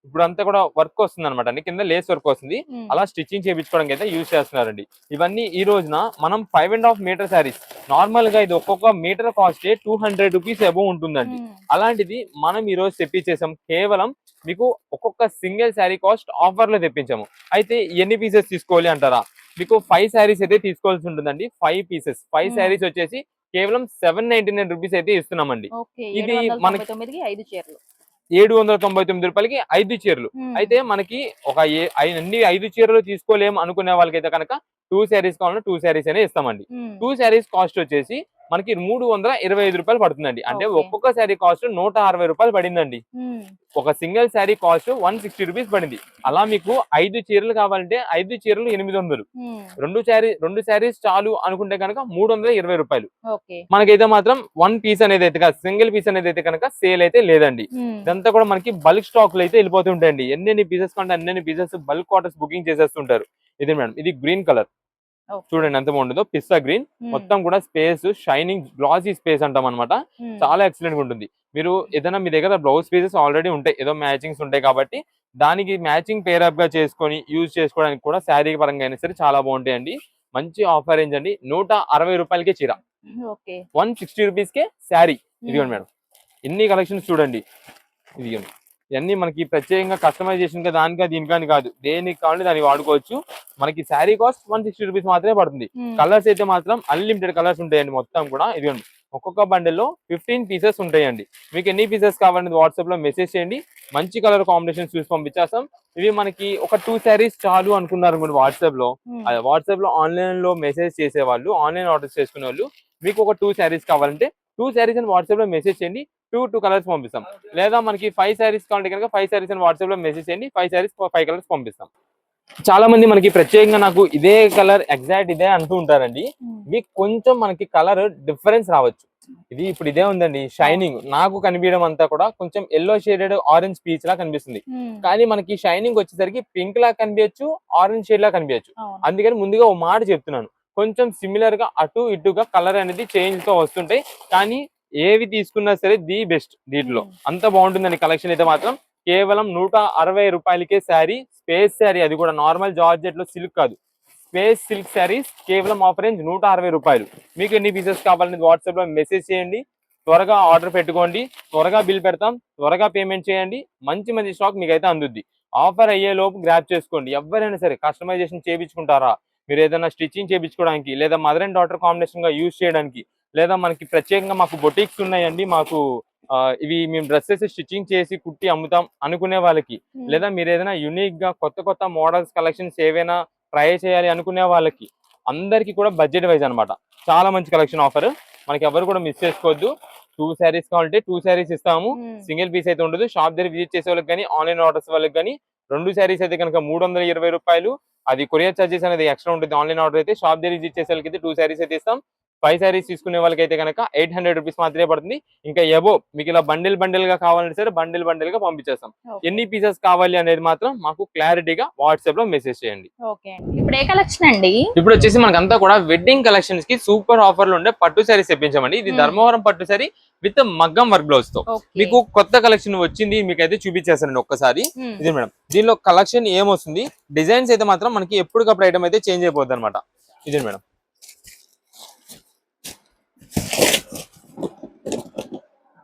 ఇప్పుడు అంతా కూడా వర్క్ వస్తుంది అనమాట, కింద లేస్ వర్క్ వస్తుంది, అలా స్టిచ్చింగ్ చేయించుకోవడానికి అయితే యూజ్ చేస్తున్నారండి. ఇవన్నీ ఈ రోజున మనం 5.5 మీటర్ శారీస్, నార్మల్ గా ఇది ఒక్కొక్క మీటర్ కాస్ట్ 200 రూపీస్ అబౌవ్ ఉంటుందండి. అలాంటిది మనం ఈ రోజు తెప్పించేసాం. కేవలం మీకు ఒక్కొక్క సింగిల్ శారీ కాస్ట్ ఆఫర్ లో తెప్పించాము. అయితే ఎన్ని పీసెస్ తీసుకోవాలి అంటారా? మీకు 5 శారీస్ అయితే తీసుకోవాల్సి ఉంటుందండి. 5 పీసెస్, 5 శారీస్ వచ్చేసి కేవలం 799 రూపీస్ అయితే ఇస్తున్నామండి. ఇది మనకి 799 రూపాయలకి 5 చీరలు. అయితే మనకి ఒక అన్ని 5 చీరలు తీసుకోలేము అనుకునే వాళ్ళకైతే కనుక 2 శారీస్ కావాలంటే 2 శారీస్ అనే ఇస్తామండి. 2 శారీస్ కాస్ట్ వచ్చేసి మనకి 325 రూపాయలు పడుతుందండి. అంటే ఒక్కొక్క శారీ కాస్ట్ 160 రూపాయలు పడిందండి. ఒక సింగిల్ శారీ కాస్ట్ 160 రూపీస్ పడింది. అలా మీకు 5 చీరలు కావాలంటే 5 చీరలు 800, రెండు శారీస్ చాలు అనుకుంటే కనుక 320 రూపాయలు. మనకైతే మాత్రం 1 పీస్ అనేది అయితే సింగిల్ పీస్ అనేది అయితే కనుక సేల్ అయితే లేదండి. ఇదంతా కూడా మనకి బల్క్ స్టాక్ లో అయితే వెళ్ళిపోతుంటాయండి. ఎన్ని పీసెస్ కంటే అన్ని పీసెస్ బల్క్ ఆర్డర్స్ బుకింగ్ చేసేస్తుంటారు. ఇది మేడం, ఇది గ్రీన్ కలర్ చూడండి ఎంత బాగుంటుందో, పిస్తా గ్రీన్, మొత్తం కూడా స్పేస్ షైనింగ్ గ్లాసీ స్పేస్ అంటాం అనమాట. చాలా ఎక్సలెంట్ గా ఉంటుంది. మీరు ఏదైనా మీ దగ్గర బ్లౌజ్ పీసెస్ ఆల్రెడీ ఉంటాయి, ఏదో మ్యాచింగ్స్ ఉంటాయి కాబట్టి దానికి మ్యాచింగ్ పేరప్ గా చేసుకొని యూజ్ చేసుకోవడానికి కూడా శారీ పరంగా అయినా సరే చాలా బాగుంటాయండి. మంచి ఆఫర్ రేంజ్ అండి. 160 రూపాయలకే చీర, 160 రూపీస్ కే శారీ. ఇదిగోండి మేడం, ఎన్ని కలెక్షన్స్ చూడండి. ఇదిగోండి, ఇవన్నీ మనకి ప్రత్యేకంగా కస్టమైజేషన్ గా దానికా దీనికాని కాదు, దేనికి కావాలంటే దానికి వాడుకోవచ్చు. మనకి శారీ కాస్ట్ 160 రూపీస్ మాత్రమే పడుతుంది. కలర్స్ అయితే మాత్రం అన్లిమిటెడ్ కలర్స్ ఉంటాయండి మొత్తం కూడా. ఇదిగోండి, ఒక్కొక్క బండిల్లో 15 పీసెస్ ఉంటాయండి. మీకు ఎన్ని పీసెస్ కావాలని వాట్సాప్ లో మెసేజ్ చేయండి, మంచి కలర్ కాంబినేషన్ చూసి పంపించేస్తాం. ఇవి మనకి ఒక 2 శారీస్ చాలు అనుకున్నారు అనుకోండి, వాట్సాప్ లో ఆన్లైన్ లో మెసేజ్ చేసే వాళ్ళు, ఆన్లైన్ ఆర్డర్స్ చేసుకునే వాళ్ళు, మీకు ఒక 2 శారీస్ కావాలంటే 2 శారీస్ అని వాట్సాప్ లో మెసేజ్ చేయండి, 2 కలర్స్ పంపిస్తాం. లేదా మనకి 5 శారీస్ కావాలంటే కనుక 5 శారీస్ అని వాట్సాప్ లో మెసేజ్ చేయండి, 5 శారీస్ 5 కలర్స్ పంపిస్తాం. చాలా మంది మనకి ప్రత్యేకంగా నాకు ఇదే కలర్ ఎగ్జాక్ట్ ఇదే అంటూ ఉంటారండి. మీకు కొంచెం మనకి కలర్ డిఫరెన్స్ రావచ్చు. ఇది ఇప్పుడు ఇదే ఉందండి షైనింగ్, నాకు కనిపించడం అంతా కూడా కొంచెం ఎల్లో షేడెడ్ ఆరెంజ్ పీచ్ లా కనిపిస్తుంది. కానీ మనకి షైనింగ్ వచ్చేసరికి పింక్ లా కనిపించచ్చు, ఆరెంజ్ షేడ్ లా కనిపించచ్చు. అందుకని ముందుగా ఓ మాట చెప్తున్నాను, కొంచెం సిమిలర్ గా అటు ఇటుగా కలర్ అనేది చేంజ్ తో వస్తుంటాయి. కానీ ఏవి తీసుకున్నా సరే ది బెస్ట్, దీంట్లో అంత బాగుంటుందండి. కలెక్షన్ అయితే మాత్రం కేవలం 160 రూపాయలకే శారీ, స్పేస్ శారీ, అది కూడా నార్మల్ జార్జెట్ లో సిల్క్ కాదు, స్పేస్ సిల్క్ శారీస్, కేవలం ఆఫర్ రేంజ్ 160 రూపాయలు. మీకు ఎన్ని పీసెస్ కావాలని వాట్సాప్ లో మెసేజ్ చేయండి, త్వరగా ఆర్డర్ పెట్టుకోండి, త్వరగా బిల్ పెడతాం, త్వరగా పేమెంట్ చేయండి, మంచి స్టాక్ మీకు అయితే అందుద్ది. ఆఫర్ అయ్యే లోపు గ్రాప్ చేసుకోండి. ఎవరైనా సరే కస్టమైజేషన్ చేయించుకుంటారా, మీరు ఏదైనా స్టిచ్చింగ్ చేయించుకోవడానికి, లేదా మదర్ అండ్ డాటర్ కాంబినేషన్ గా యూజ్ చేయడానికి, లేదా మనకి ప్రత్యేకంగా మాకు బొటిక్స్ ఉన్నాయండి, మాకు ఇవి మేము డ్రెస్సెస్ స్టిచ్చింగ్ చేసి కుట్టి అమ్ముతాం అనుకునే వాళ్ళకి, లేదా మీరు ఏదైనా యూనిక్ గా కొత్త మోడల్స్ కలెక్షన్స్ ఏవైనా ట్రై చేయాలి అనుకునే వాళ్ళకి, అందరికి కూడా బడ్జెట్ వైజ్ అనమాట. చాలా మంచి కలెక్షన్ ఆఫర్, మనకి ఎవరు కూడా మిస్ చేసుకోవద్దు. 2 శారీస్ కావాలంటే 2 శారీస్ ఇస్తాము, సింగిల్ పీస్ అయితే ఉండదు. షాప్ దగ్గర విజిట్ చేసే వాళ్ళకి కానీ, ఆన్లైన్ ఆర్డర్స్ వాళ్ళకి కానీ 2 శారీస్ అయితే కనుక 320 రూపాయలు. అది కొరియర్ చార్జెస్ అనేది ఎక్స్ట్రా ఉంటుంది. ఆన్లైన్ ఆర్డర్ అయితే షాప్ దగ్గర విజిట్ చేసే వాళ్ళకి అయితే 2 శారీస్ అయితే ఇస్తాం. 5 శారీస్ తీసుకునే వాళ్ళకైతే కనుక 800 రూపీస్ మాత్రమే పడుతుంది. ఇంకా ఎబో మీకు ఇలా బండిల్ గా కావాలంటే సరే బండిల్ గా పంపించేస్తాం. ఎన్ని పీసెస్ కావాలి అనేది మాత్రం మాకు క్లారిటీగా వాట్సాప్ లో మెసేజ్ చేయండి. ఇప్పుడు ఏ కలెక్షన్ అండి? ఇప్పుడు వచ్చేసి మనకంతా కూడా వెడ్డింగ్ కలెక్షన్స్ కి సూపర్ ఆఫర్లు ఉండే పట్టు శారీస్ తెప్పించామండి. ఇది ధర్మవరం పట్టు శారీ విత్ మగ్గం వర్క్ బ్లౌజ్ తో మీకు కొత్త కలెక్షన్ వచ్చింది, మీకు అయితే చూపించేస్తానండి ఒక్కసారి. ఇది మేడం, దీనిలో కలెక్షన్ ఏమొస్తుంది, డిజైన్స్ అయితే మాత్రం మనకి ఎప్పటికప్పుడు ఐటమ్ అయితే చేంజ్ అయిపోద్ది అనమాట. ఇది మేడం,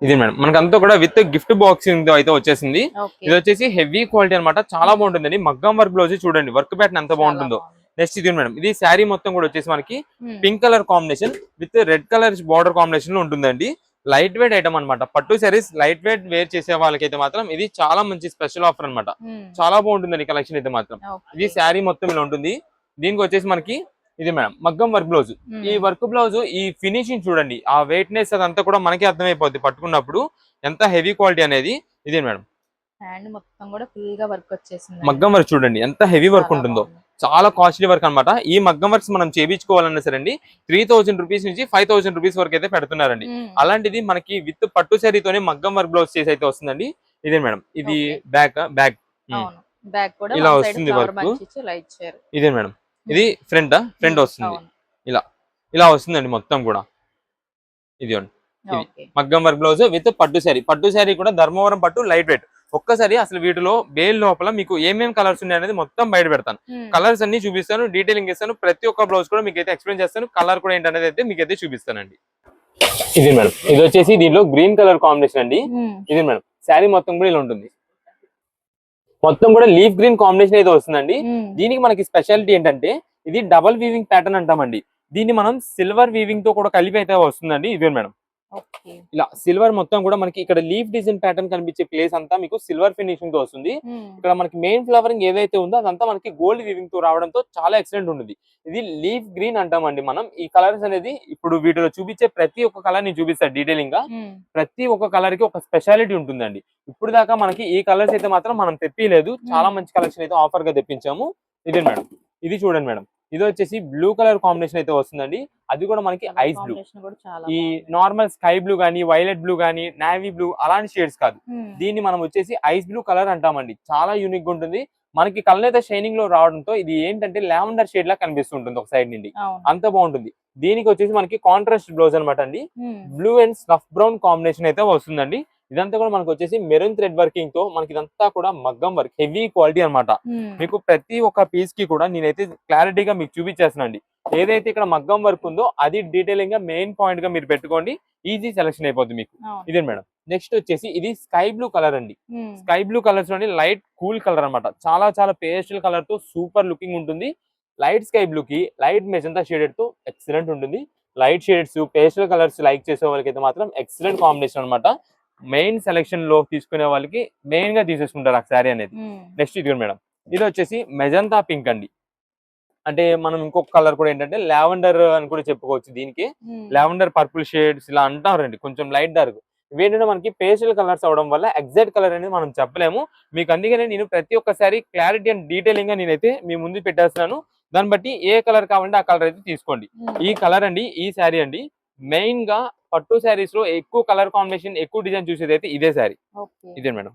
ఇది మేడం మనకంతా కూడా విత్ గిఫ్ట్ బాక్సింగ్ అయితే వచ్చేసింది. ఇది వచ్చేసి హెవీ క్వాలిటీ అనమాట, చాలా బాగుంటుందండి. మగ్గం వర్క్ బ్లౌజ్ చూడండి, వర్క్ ప్యాటర్న్ ఎంత బాగుంటుందో. నెక్స్ట్ ఇది మేడం, ఇది శారీ మొత్తం కూడా వచ్చేసి మనకి pink colour combination with red colour border combination లో ఉంటుందండి. లైట్ వెయిట్ ఐటమ్ అనమాట. పట్టు శారీస్ లైట్ వెయిట్ వేర్ చేసే వాళ్ళకైతే మాత్రం ఇది చాలా మంచి స్పెషల్ ఆఫర్ అనమాట. చాలా బాగుంటుందండి కలెక్షన్ అయితే మాత్రం. ఇది శారీ మొత్తం ఇలా ఉంటుంది. దీనికి వచ్చేసి మనకి ఇది మేడం మగ్గం వర్క్ బ్లౌజ్. ఈ వర్క్ బ్లౌజ్ ఈ ఫినిషింగ్ చూడండి, ఆ వెయిట్నెస్ అదంతా కూడా మనకి అర్థమైపోద్ది పట్టుకున్నప్పుడు ఎంత హెవీ క్వాలిటీ అనేది. ఇదే మేడం హ్యాండ్ మొత్తం కూడా ఫుల్ గా వర్క్ వచ్చేసింది. మగ్గం వర్క్ చూడండి ఎంత హెవీ వర్క్ ఉంటుందో, చాలా కాస్ట్లీ వర్క్ అన్నమాట. ఈ మగ్గం వర్క్స్ మనం చేయించుకోవాలన్నా సరే అండి 3000 రూపీస్ నుంచి 5000 రూపీస్ వరకు అయితే పెడుతున్నారండి. అలాంటిది మనకి విత్ పట్టు శారీతోనే మగ్గం వర్క్ బ్లౌజ్ చేసి అయితే వస్తుందండి. ఇదే మేడం ఇది బ్యాక్ ఇలా వస్తుంది వర్క్. ఇదే మేడం ఇది ఫ్రంట్ వస్తుంది, ఇలా వస్తుందండి మొత్తం కూడా. ఇది మగ్గం వర్క్ బ్లౌజ్ విత్ పట్టు శారీ కూడా ధర్మవరం పట్టు లైట్ వెయిట్. ఒక్కసారి అసలు వీటిలో బేల్ లోపల మీకు ఏమేమి కలర్స్ ఉన్నాయి అనేది మొత్తం బయట పెడతాను. కలర్స్ అన్ని చూపిస్తాను, డీటెయిలింగ్ ఇస్తాను, ప్రతి ఒక్క బ్లౌజ్ కూడా మీకు అయితే ఎక్స్ప్లెయిన్ చేస్తాను. కలర్ కూడా ఏంటనేది అయితే మీకు అయితే చూపిస్తానండి. ఇది మేడం ఇది వచ్చేసి దీనిలో గ్రీన్ కలర్ కాంబినేషన్ అండి. ఇది మేడం శారీ మొత్తం కూడా ఇలా ఉంటుంది, మొత్తం కూడా లీఫ్ గ్రీన్ కాంబినేషన్ అయితే వస్తుందండి. దీనికి మనకి స్పెషాలిటీ ఏంటంటే ఇది డబల్ వీవింగ్ ప్యాటర్న్ అంటామండి. దీన్ని మనం సిల్వర్ వీవింగ్ తో కూడా కలిపి అయితే వస్తుందండి. ఇదే మేడం ఇలా సిల్వర్ మొత్తం కూడా మనకి ఇక్కడ లీఫ్ డిజైన్ ప్యాటర్న్ కనిపించే ప్లేస్ అంతా మీకు సిల్వర్ ఫినిషింగ్ తో వస్తుంది. ఇక్కడ మనకి మెయిన్ ఫ్లవరింగ్ ఏదైతే ఉందో అదంతా మనకి గోల్డ్ వీవింగ్ తో రావడంతో చాలా ఎక్సలెంట్ ఉంటుంది. ఇది లీఫ్ గ్రీన్ అంటామండి మనం. ఈ కలర్స్ అనేది ఇప్పుడు వీటిలో చూపించే ప్రతి ఒక్క కలర్ ని చూపిస్తారు డీటెయిలింగ్ గా. ప్రతి ఒక్క కలర్ కి ఒక స్పెషాలిటీ ఉంటుందండి. ఇప్పుడు దాకా మనకి ఈ కలర్స్ అయితే మాత్రం మనం తెప్పిలేదు, చాలా మంచి కలెక్షన్ అయితే ఆఫర్ గా తెప్పించాము. ఇదే మేడం ఇది చూడండి మేడం, ఇది వచ్చేసి బ్లూ కలర్ కాంబినేషన్ అయితే వస్తుందండి. అది కూడా మనకి ఐస్ బ్లూ, ఈ నార్మల్ స్కై బ్లూ గానీ వైలెట్ బ్లూ గానీ నావీ బ్లూ అలాంటి షేడ్స్ కాదు. దీన్ని మనం వచ్చేసి ఐస్ బ్లూ కలర్ అంటామండి. చాలా యూనిక్ గా ఉంటుంది మనకి. కలర్ అయితే షైనింగ్ లో రావడంతో ఇది ఏంటంటే లావెండర్ షేడ్ లా కనిపిస్తుంటుంది ఒక సైడ్ నుండి, అంత బాగుంటుంది. దీనికి వచ్చేసి మనకి కాంట్రాస్ట్ బ్లౌజ్ అనమాట అండి. Blue and snuff brown combination అయితే వస్తుందండి. ఇదంతా కూడా మనకు వచ్చేసి మెరూన్ థ్రెడ్ వర్కింగ్ తో మనకి ఇదంతా కూడా మగ్గం వర్క్ హెవీ క్వాలిటీ అన్నమాట. మీకు ప్రతి ఒక్క పీస్ కి కూడా నేనైతే క్లారిటీగా మీకు చూపించేస్తానండి. ఏదైతే ఇక్కడ మగ్గం వర్క్ ఉందో అది డీటెయిలింగ్ గా మెయిన్ పాయింట్ గా మీరు పెట్టుకోండి, ఈజీ సెలెక్షన్ అయిపోద్ది మీకు. ఇదే మేడం నెక్స్ట్ వచ్చేసి ఇది స్కై బ్లూ కలర్ అండి. స్కై బ్లూ కలర్స్ లోని లైట్ కూల్ కలర్ అన్నమాట. చాలా పేస్టల్ కలర్ తో సూపర్ లుకింగ్ ఉంటుంది. లైట్ స్కై బ్లూ కి లైట్ మెజంతా షేడెడ్ తో ఎక్సలెంట్ ఉంటుంది. Light shades pastel colours like చేసే వాళ్ళకి అయితే మాత్రం ఎక్సలెంట్ కాంబినేషన్ అన్నమాట. మెయిన్ సెలెక్షన్ లో తీసుకునే వాళ్ళకి మెయిన్ గా తీసేసుకుంటారు ఆ శారీ అనేది. నెక్స్ట్ ఇది మేడం ఇది వచ్చేసి మెజంతా పింక్ అండి. అంటే మనం ఇంకొక కలర్ కూడా ఏంటంటే లావెండర్ అని కూడా చెప్పుకోవచ్చు. దీనికి లావెండర్ పర్పుల్ షేడ్స్ ఇలా అంటారండి, కొంచెం లైట్ డార్క్. ఇవేంటంటే మనకి పేస్టల్ కలర్స్ అవడం వల్ల ఎగ్జాక్ట్ కలర్ అనేది మనం చెప్పలేము మీకు. అందుకనే నేను ప్రతి ఒక్కసారి క్లారిటీ అండ్ డీటెయిలింగ్ గా నేనైతే మీ ముందు పెట్టేస్తున్నాను. దాన్ని బట్టి ఏ కలర్ కావాలంటే ఆ కలర్ అయితే తీసుకోండి. ఈ కలర్ అండి, ఈ శారీ అండి మెయిన్ గా పట్టు శారీస్ లో ఎక్కువ కలర్ కాంబినేషన్ ఎక్కువ డిజైన్ చూసేది అయితే ఇదే శారీ. ఇదే మేడం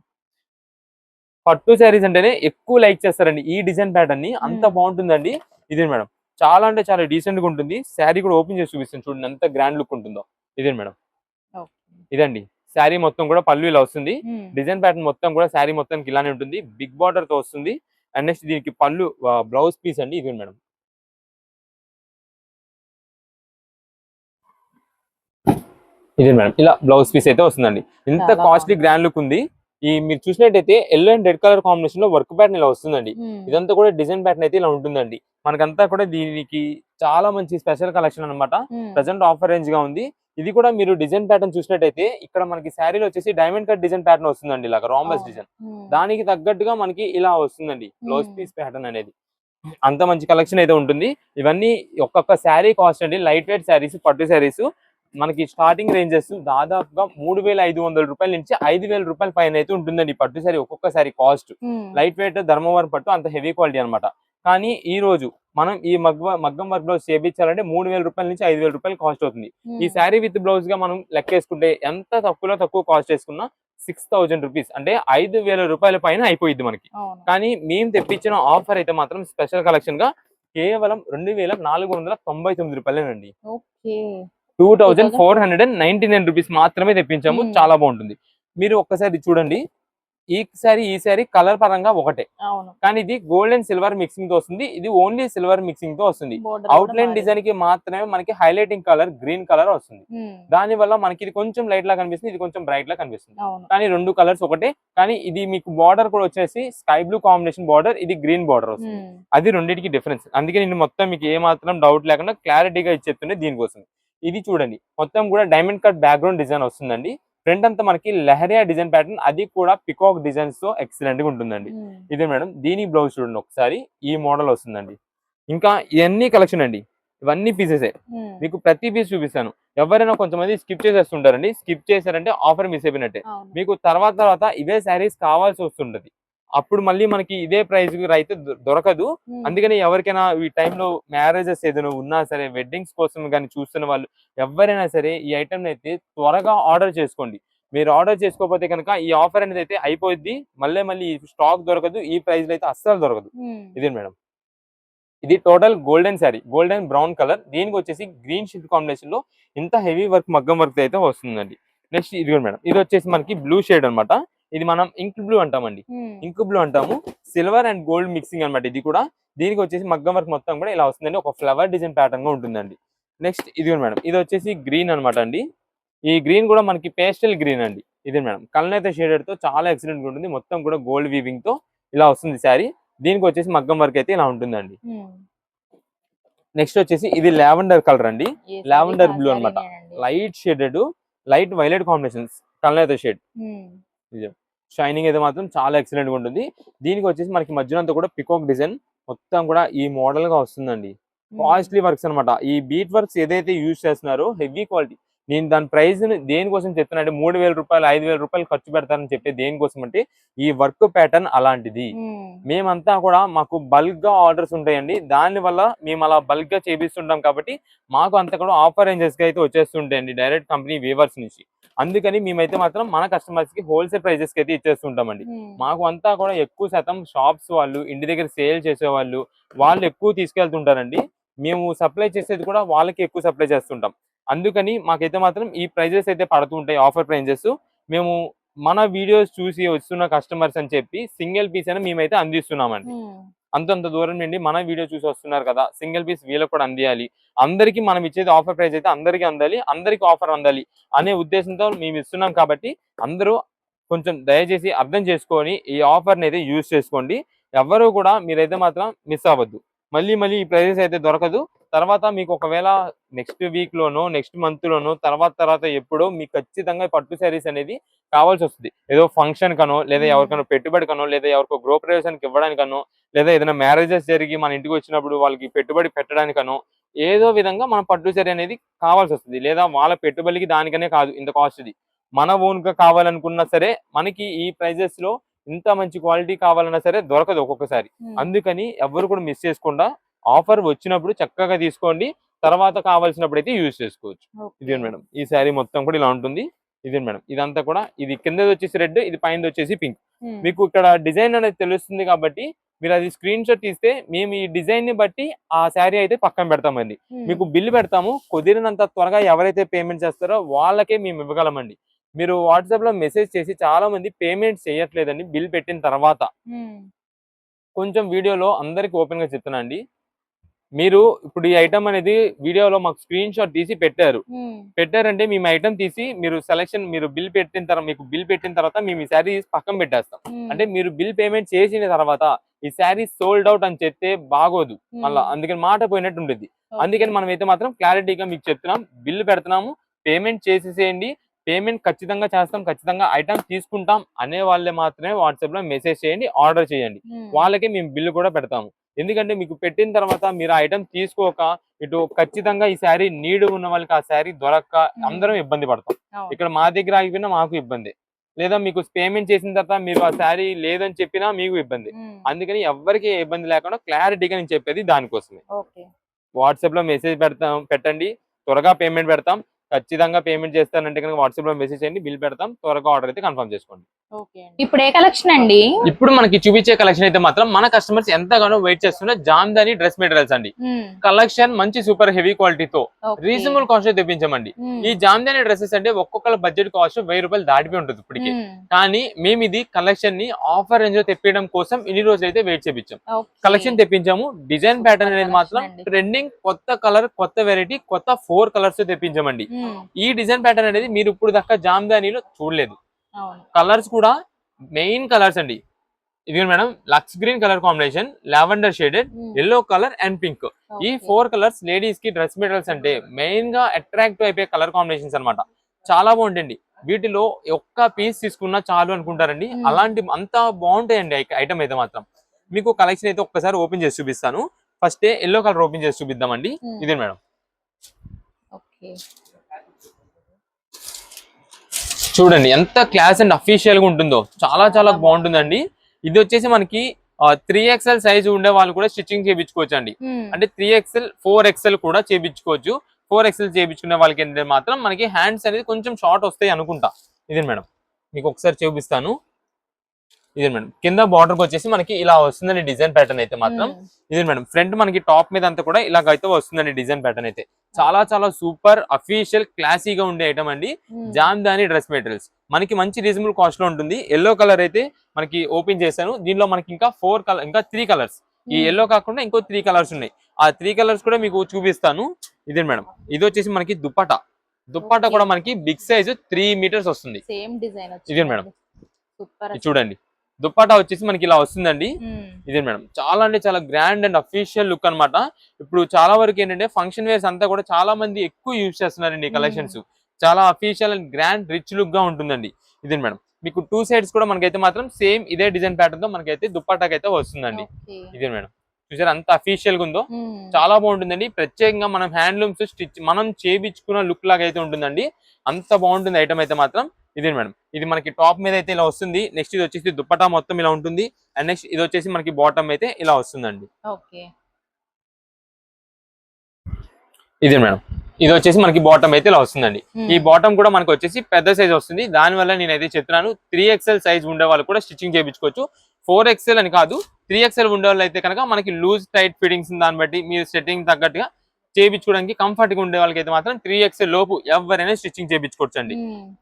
పట్టు శారీస్ అంటేనే ఎక్కువ లైక్ చేస్తారండి ఈ డిజైన్ ప్యాటర్న్ ని, అంత బాగుంటుందండి. ఇదే మేడం చాలా అంటే చాలా డీసెంట్ గా ఉంటుంది. శారీ కూడా ఓపెన్ చేసి చూపిస్తాను చూడండి ఎంత గ్రాండ్ లుక్ ఉంటుందో. ఇదే మేడం ఇదండి శారీ మొత్తం కూడా పళ్ళు ఇలా వస్తుంది. డిజైన్ ప్యాటర్న్ మొత్తం కూడా శారీ మొత్తానికి ఇలానే ఉంటుంది, బిగ్ బార్డర్ తో వస్తుంది. అండ్ నెక్స్ట్ దీనికి పళ్ళు బ్లౌజ్ పీస్ అండి. ఇదే మేడం ఇదే మేడం ఇలా బ్లౌజ్ పీస్ అయితే వస్తుందండి. ఇంత కాస్ట్లీ గ్రాండ్ లుక్ ఉంది. ఈ మీరు చూసినట్టయితే yellow and red colour combination లో వర్క్ ప్యాటర్న్ ఇలా వస్తుందండి. ఇదంతా కూడా డిజైన్ ప్యాటర్న్ అయితే ఇలా ఉంటుందండి. మనకంతా కూడా దీనికి చాలా మంచి స్పెషల్ కలెక్షన్ అనమాట. ప్రెసెంట్ ఆఫర్ రేంజ్ గా ఉంది. ఇది కూడా మీరు డిజైన్ ప్యాటర్న్ చూసినట్టయితే ఇక్కడ మనకి శారీలో వచ్చేసి డైమండ్ కట్ డిజైన్ ప్యాటర్న్ వస్తుందండి, ఇలాగా రాంబస్ డిజైన్. దానికి తగ్గట్టుగా మనకి ఇలా వస్తుందండి బ్లౌజ్ పీస్ ప్యాటర్న్ అనేది. అంత మంచి కలెక్షన్ అయితే ఉంటుంది. ఇవన్నీ ఒక్కొక్క శారీ కాస్ట్ అండి. లైట్ వెయిట్ శారీస్ పట్టు శారీస్ మనకి స్టార్టింగ్ రేంజెస్ దాదాపుగా 3500 రూపాయల నుంచి 5000 రూపాయల పైన అయితే ఉంటుందండి పట్టు శారీ ఒక్కొక్క sari cost. Light weight Dharmavaram పట్టు అంత హెవీ క్వాలిటీ అనమాట. కానీ ఈ రోజు మనం ఈ మగ్గం వర్క్ బ్లౌజ్ చేయించాలంటే 3000 రూపాయల నుంచి 5000 రూపాయలు కాస్ట్ అవుతుంది. ఈ శారీ విత్ బ్లౌజ్ గా మనం లెక్కేసుకుంటే ఎంత తక్కువ కాస్ట్ చేసుకున్నా 6000 రూపీస్ అంటే 5000 రూపాయల పైన అయిపోయింది మనకి. కానీ మేము తెప్పించిన ఆఫర్ అయితే మాత్రం స్పెషల్ కలెక్షన్ గా కేవలం 2499 రూపాయలేనండి. 2499 రూపీస్ మాత్రమే తెప్పించాము. చాలా బాగుంటుంది. మీరు ఒక్కసారి చూడండి, ఈ శారీ కలర్ పరంగా ఒకటే, కానీ ఇది గోల్డ్ అండ్ సిల్వర్ మిక్సింగ్ తో వస్తుంది. ఇది ఓన్లీ సిల్వర్ మిక్సింగ్ తో వస్తుంది. అవుట్ లైన్ డిజైన్ కి మాత్రమే మనకి హైలైటింగ్ కలర్ గ్రీన్ కలర్ వస్తుంది. దాని వల్ల మనకి ఇది కొంచెం లైట్ లా కనిపిస్తుంది, ఇది కొంచెం బ్రైట్ లా కనిపిస్తుంది. కానీ రెండు కలర్స్ ఒకటే. కానీ ఇది మీకు బార్డర్ కూడా వచ్చేసి స్కై బ్లూ కాంబినేషన్ బార్డర్, ఇది గ్రీన్ బార్డర్ వస్తుంది. అది రెండింటికి డిఫరెన్స్. అందుకే నేను మొత్తం మీకు ఏ మాత్రం డౌట్ లేకుండా క్లారిటీగా ఇచ్చేస్తుండే దీనికోసం. ఇది చూడండి మొత్తం కూడా డైమండ్ కట్ బ్యాక్గ్రౌండ్ డిజైన్ వస్తుందండి. ఫ్రంట్ అంతా మనకి లెహరియా డిజైన్ ప్యాటర్న్, అది కూడా పికాక్ డిజైన్స్ తో ఎక్సలెంట్ గా ఉంటుందండి. ఇదే మేడం దీని బ్లౌజ్ చూడండి ఒకసారి, ఈ మోడల్ వస్తుందండి. ఇంకా ఇవన్నీ కలెక్షన్ అండి, ఇవన్నీ పీసెసే. మీకు ప్రతి పీస్ చూపిస్తాను. ఎవరైనా కొంతమంది స్కిప్ చేసేస్తుంటారండి. స్కిప్ చేశారంటే ఆఫర్ మిస్ అయిపోయినట్టే. మీకు తర్వాత ఇవే శారీస్ కావాల్సి వస్తుంటది. అప్పుడు మళ్ళీ మనకి ఇదే ప్రైస్ అయితే దొరకదు. అందుకని ఎవరికైనా ఈ టైంలో మ్యారేజెస్ ఏదైనా ఉన్నా సరే, వెడ్డింగ్స్ కోసం కానీ చూస్తున్న వాళ్ళు ఎవరైనా సరే ఈ ఐటమ్ అయితే త్వరగా ఆర్డర్ చేసుకోండి. మీరు ఆర్డర్ చేసుకోకపోతే కనుక ఈ ఆఫర్ అనేది అయితే అయిపోద్ది. మళ్ళీ స్టాక్ దొరకదు. ఈ ప్రైస్ లో అయితే అస్సలు దొరకదు. ఇదే మేడం, ఇది total golden sari, golden brown colour. దీనికి వచ్చేసి గ్రీన్ షిల్క్ కాంబినేషన్ లో ఇంత హెవీ వర్క్, మగ్గం వర్క్ అయితే వస్తుందండి. నెక్స్ట్ ఇది మేడం, ఇది వచ్చేసి మనకి బ్లూ షేడ్ అన్నమాట. ఇది మనం ఇంక్ బ్లూ అంటామండి. ఇంక్ బ్లూ అంటాము. సిల్వర్ అండ్ గోల్డ్ మిక్సింగ్ అన్నమాట ఇది కూడా. దీనికి వచ్చేసి మగ్గం వర్క్ మొత్తం కూడా ఇలా వస్తుందండి. ఒక ఫ్లవర్ డిజైన్ ప్యాటర్న్ గా ఉంటుందండి. నెక్స్ట్ ఇది మేడం, ఇది వచ్చేసి గ్రీన్ అన్నమాట అండి. ఈ గ్రీన్ కూడా మనకి పేస్టల్ గ్రీన్ అండి. ఇదే మేడం, కల్నేత షేడెడ్ తో చాలా ఎక్సలెంట్ గా ఉంటుంది. మొత్తం కూడా గోల్డ్ వీవింగ్ తో ఇలా వస్తుంది శారీ. దీనికి వచ్చేసి మగ్గం వర్క్ అయితే ఇలా ఉంటుందండి. నెక్స్ట్ వచ్చేసి ఇది లావెండర్ కలర్ అండి. లావెండర్ బ్లూ అన్నమాట. Light shaded, light violet combinations, కల్నేత షేడ్. షైనింగ్ అయితే మాత్రం చాలా ఎక్సలెంట్ గా ఉంటుంది. దీనికి వచ్చేసి మనకి మధ్యలో అంతా కూడా పికాక్ డిజైన్ మొత్తం కూడా ఈ మోడల్ గా వస్తుందండి. కాస్ట్లీ వర్క్స్ అన్నమాట. ఈ బీట్ వర్క్స్ ఏదైతే యూజ్ చేస్తున్నారో హెవీ క్వాలిటీ. నేను దాని ప్రైస్ దేనికోసం చెప్తున్నా అంటే 3000 రూపాయలు 5000 రూపాయలు ఖర్చు పెడతానని చెప్పి దేనికోసం అంటే ఈ వర్క్ ప్యాటర్న్ అలాంటిది. మేమంతా కూడా మాకు బల్క్ గా ఆర్డర్స్ ఉంటాయండి. దాని వల్ల మేము అలా బల్క్ గా చేపిస్తుంటాం కాబట్టి మాకు అంతా కూడా ఆఫర్ రేంజెస్ కి అయితే వచ్చేస్తుంటాయండి డైరెక్ట్ కంపెనీ వీవర్స్ నుంచి. అందుకని మేమైతే మాత్రం మన కస్టమర్స్ కి హోల్సేల్ ప్రైజెస్ కి అయితే ఇచ్చేస్తుంటామండి. మాకు అంతా కూడా ఎక్కువ శాతం షాప్స్ వాళ్ళు, ఇంటి దగ్గర సేల్ చేసే వాళ్ళు ఎక్కువ తీసుకెళ్తుంటారండి. మేము సప్లై చేసేది కూడా వాళ్ళకి ఎక్కువ సప్లై చేస్తుంటాం. అందుకని మాకైతే మాత్రం ఈ ప్రైజెస్ అయితే పడుతూ ఉంటాయి, ఆఫర్ ప్రైజెస్. మేము మన వీడియోస్ చూసి వస్తున్న కస్టమర్స్ అని చెప్పి సింగిల్ పీస్ అని మేమైతే అందిస్తున్నామండి. అంతంత దూరం నుండి మన వీడియో చూసి వస్తున్నారు కదా, సింగిల్ పీస్ వీళ్ళకి కూడా అందియాలి. అందరికీ మనం ఇచ్చేది ఆఫర్ ప్రైస్ అయితే అందరికీ అందాలి, అందరికీ ఆఫర్ అందాలి అనే ఉద్దేశంతో మేము ఇస్తున్నాం కాబట్టి అందరూ కొంచెం దయచేసి అర్థం చేసుకొని ఈ ఆఫర్ని అయితే యూజ్ చేసుకోండి. ఎవరు కూడా మీరైతే మాత్రం మిస్ అవ్వద్దు. మళ్ళీ ఈ ప్రైజెస్ అయితే దొరకదు. తర్వాత మీకు ఒకవేళ నెక్స్ట్ వీక్ లోనో నెక్స్ట్ మంత్ లోనో తర్వాత ఎప్పుడో మీకు ఖచ్చితంగా పట్టు శారీస్ అనేది కావాల్సి వస్తుంది. ఏదో ఫంక్షన్ కనో, లేదా ఎవరికైనా పెట్టుబడి కనో, లేదా ఎవరికో గృహప్రవేశానికి ఇవ్వడానికనో, లేదా ఏదైనా మ్యారేజెస్ జరిగి మన ఇంటికి వచ్చినప్పుడు వాళ్ళకి పెట్టుబడి పెట్టడానికనో ఏదో విధంగా మన పట్టు శారీ అనేది కావాల్సి వస్తుంది. లేదా వాళ్ళ పెట్టుబడికి దానికనే కాదు ఇంత కాస్ట్ ఇది. మన ఓన్ గా కావాలనుకున్నా సరే మనకి ఈ ప్రైజెస్ లో ఇంత మంచి క్వాలిటీ కావాలన్నా సరే దొరకదు ఒక్కొక్కసారి. అందుకని ఎవరు కూడా మిస్ చేసుకుండా ఆఫర్ వచ్చినప్పుడు చక్కగా తీసుకోండి. తర్వాత కావాల్సినప్పుడు అయితే యూజ్ చేసుకోవచ్చు. ఇదే మేడం, ఈ శారీ మొత్తం కూడా ఇలా ఉంటుంది. ఇదే మేడం, ఇదంతా కూడా ఇది కింద వచ్చేసి రెడ్, ఇది పైన వచ్చేసి పింక్. మీకు ఇక్కడ డిజైన్ అనేది తెలుస్తుంది కాబట్టి మీరు అది స్క్రీన్ షాట్ తీస్తే మేము ఈ డిజైన్ ని బట్టి ఆ శారీ అయితే పక్కన పెడతామండి. మీకు బిల్ పెడతాము. కుదిరినంత త్వరగా ఎవరైతే పేమెంట్ చేస్తారో వాళ్ళకే మేము ఇవ్వగలమండి. మీరు వాట్సాప్ లో మెసేజ్ చేసి చాలా మంది పేమెంట్ చేయట్లేదండి బిల్ పెట్టిన తర్వాత. కొంచెం వీడియోలో అందరికి ఓపెన్ గా చెప్తున్నా అండి, మీరు ఇప్పుడు ఈ ఐటమ్ అనేది వీడియోలో మాకు స్క్రీన్ షాట్ తీసి పెట్టారంటే మేము ఐటమ్ తీసి మీరు సెలెక్షన్, మీరు బిల్ పెట్టిన తర్వాత మీకు బిల్ పెట్టిన తర్వాత మేము ఈ శారీ పక్కన పెట్టేస్తాం. అంటే మీరు బిల్ పేమెంట్ చేసిన తర్వాత ఈ శారీ సోల్డ్ అవుట్ అని చెప్తే బాగోదు మళ్ళా, అందుకని మాట పోయినట్టు ఉంటుంది. అందుకని మనం అయితే మాత్రం క్లారిటీగా మీకు చెప్తున్నాం, బిల్ పెడుతున్నాము, పేమెంట్ చేసేసేయండి. పేమెంట్ ఖచ్చితంగా చేస్తాం, ఖచ్చితంగా ఐటమ్ తీసుకుంటాం అనే వాళ్ళే మాత్రమే వాట్సాప్ లో మెసేజ్ చేయండి, ఆర్డర్ చేయండి. వాళ్ళకి మేము బిల్లు కూడా పెడతాము. ఎందుకంటే మీకు పెట్టిన తర్వాత మీరు ఆ ఐటమ్ తీసుకోక ఇటు ఖచ్చితంగా ఈ శారీ నీడ్ ఉన్న వాళ్ళకి ఆ శారీ దొరక్క అందరం ఇబ్బంది పడతాం. ఇక్కడ మా దగ్గర ఆగిపోయినా మాకు ఇబ్బంది, లేదా మీకు పేమెంట్ చేసిన తర్వాత మీరు ఆ శారీ లేదని చెప్పినా మీకు ఇబ్బంది. అందుకని ఎవరికి ఇబ్బంది లేకుండా క్లారిటీగా నేను చెప్పేది దానికోసమే. వాట్సాప్ లో మెసేజ్ పెట్టండి, త్వరగా పేమెంట్ పెడతాం. ఖచ్చితంగా పేమెంట్ చేస్తానంటే కనుక వాట్సాప్ లో మెసేజ్ చేయండి, బిల్ పెడతాం, త్వరగా ఆర్డర్ అయితే కన్ఫర్మ్ చేసుకోండి. ఇప్పుడు ఏ కలెక్షన్ అండి? ఇప్పుడు మనకి చూపించే కలెక్షన్ అయితే మాత్రం మన కస్టమర్స్ ఎంతగానో వెయిట్ చేస్తున్న జామ్దాని డ్రెస్ మెటీరియల్స్ అండి. కలెక్షన్ మంచి సూపర్ హెవీ క్వాలిటీతో రీజనబుల్ కాస్ట్ లో తెప్పించామండి. ఈ జామ్దాని డ్రెస్సెస్ అంటే ఒక్కొక్కల బడ్జెట్ కాస్ట్ 1000 రూపాయలు దాటిపోయి ఉంటుంది ఇప్పటికే. కానీ మేము ఇది కలెక్షన్ ని ఆఫర్ రేంజ్ లో తెప్పించడం కోసం ఇన్ని రోజులు అయితే వెయిట్ చేపించాం. కలెక్షన్ తెప్పించాము. డిజైన్ ప్యాటర్న్ అనేది మాత్రం ట్రెండింగ్, కొత్త కలర్, కొత్త వెరైటీ, కొత్త 4 కలర్స్ తో తెప్పించామండి. ఈ డిజైన్ ప్యాటర్న్ అనేది మీరు ఇప్పుడు దాకా జామ్దానిలో చూడలేదు. కలర్స్ కూడా మెయిన్ కలర్స్ అండి. ఇది madam lux green colour combination, lavender shaded, yellow colour and pink. ఈ 4 కలర్స్ లేడీస్ కి డ్రెస్ మెటీరియల్స్ అంటే మెయిన్ గా అట్రాక్టివ్ అయిపోయే కలర్ కాంబినేషన్స్ అన్నమాట. చాలా బాగుంటాయండి. వీటిలో ఒక్క పీస్ తీసుకున్నా చాలు అనుకుంటారండి, అలాంటి అంత బాగుంటాయండి ఐటమ్ అయితే మాత్రం. మీకు కలెక్షన్ అయితే ఒక్కసారి ఓపెన్ చేసి చూపిస్తాను. ఫస్ట్ ఎల్లో కలర్ ఓపెన్ చేసి చూపిద్దామండి. ఇదే మేడం. ఓకే, చూడండి ఎంత క్లాస్ అండ్ అఫీషియల్ గా ఉంటుందో, చాలా చాలా బాగుంటుందండి. ఇది వచ్చేసి మనకి 3XL సైజ్ ఉండే వాళ్ళు కూడా స్టిచ్చింగ్ చేయించుకోవచ్చు అండి. అంటే 3XL 4XL కూడా చేయించుకోవచ్చు. 4XL చేయించుకునే వాళ్ళకి ఏంటంటే మాత్రం మనకి హ్యాండ్స్ అనేది కొంచెం షార్ట్ వస్తాయి అనుకుంటా. ఇదే మేడం, మీకు ఒకసారి చూపిస్తాను. ఇదే మేడం, కింద బార్డర్ వచ్చేసి మనకి ఇలా వస్తుందండి డిజైన్ ప్యాటర్న్ అయితే మాత్రం. ఇదే మేడం, ఫ్రంట్ మనకి టాప్ మీద అంతా కూడా ఇలాగైతే వస్తుందండి డిజైన్ ప్యాటర్న్ అయితే. చాలా చాలా సూపర్ అఫీషియల్ క్లాసీగా ఉండే ఐటమ్ అండి. జామ్దాని డ్రెస్ మెటీరియల్స్ మనకి మంచి రీజనబుల్ కాస్ట్ లో ఉంటుంది. ఎల్లో కలర్ అయితే మనకి ఓపెన్ చేశాను. దీనిలో మనకి ఇంకా 3 కలర్స్, ఈ ఎల్లో కాకుండా ఇంకో 3 కలర్స్ ఉన్నాయి. ఆ 3 కలర్స్ కూడా మీకు చూపిస్తాను. ఇదే మేడం, ఇది వచ్చేసి మనకి దుప్పటా కూడా మనకి బిగ్ సైజ్ 3 మీటర్స్ వస్తుంది. Same design. ఇదే మేడం, చూడండి దుప్పటా వచ్చేసి మనకి ఇలా వస్తుందండి. ఇదే మేడం, చాలా అంటే చాలా గ్రాండ్ అండ్ అఫీషియల్ లుక్ అన్నమాట. ఇప్పుడు చాలా వరకు ఏంటంటే ఫంక్షన్ వేర్స్ అంతా కూడా చాలా మంది ఎక్కువ యూజ్ చేస్తున్నారండి ఈ కలెక్షన్స్. చాలా official and grand rich look గా ఉంటుందండి. ఇదే మేడం, మీకు 2 సైడ్స్ కూడా మనకైతే మాత్రం సేమ్ ఇదే డిజైన్ ప్యాటర్న్ తో మనకైతే దుప్పటాకైతే వస్తుందండి. ఇదే మేడం, చూసారా అంత అఫీషియల్ గా ఉందో, చాలా బాగుంటుందండి. ప్రత్యేకంగా మనం హ్యాండ్లూమ్స్ స్టిచ్ మనం చేయించుకున్న లుక్ లాగా అయితే ఉంటుందండి. అంత బాగుంటుంది ఐటమ్ అయితే మాత్రం. ఇదే మేడం, ఇది మనకి టాప్ మీద అయితే ఇలా వస్తుంది. నెక్స్ట్ ఇది వచ్చేసి దుప్పటా మొత్తం ఇలా ఉంటుంది. అండ్ నెక్స్ట్ ఇది వచ్చేసి మనకి బాటమ్ అయితే ఇలా వస్తుందండి. ఇదే మేడం, ఇది వచ్చేసి మనకి బాటమ్ అయితే ఇలా వస్తుందండి. ఈ బాటమ్ కూడా మనకి వచ్చేసి పెద్ద సైజ్ వస్తుంది. దాని వల్ల నేనైతే చెప్తున్నాను 3XL సైజ్ ఉండే వాళ్ళు కూడా స్టిచ్చింగ్ చేయించుకోవచ్చు. 4XL అని కాదు, 3XL ఉండే వాళ్ళు అయితే కనుక మనకి లూజ్ టైట్ ఫిట్టింగ్స్ దాన్ని బట్టి మీరు సెట్టింగ్ తగ్గట్టుగా చేయించుకోవడానికి కంఫర్ట్ గా ఉండే వాళ్ళకి అయితే మాత్రం 3XL లోపు ఎవరైనా స్టిచ్చింగ్ చేయించుకోవచ్చు అండి.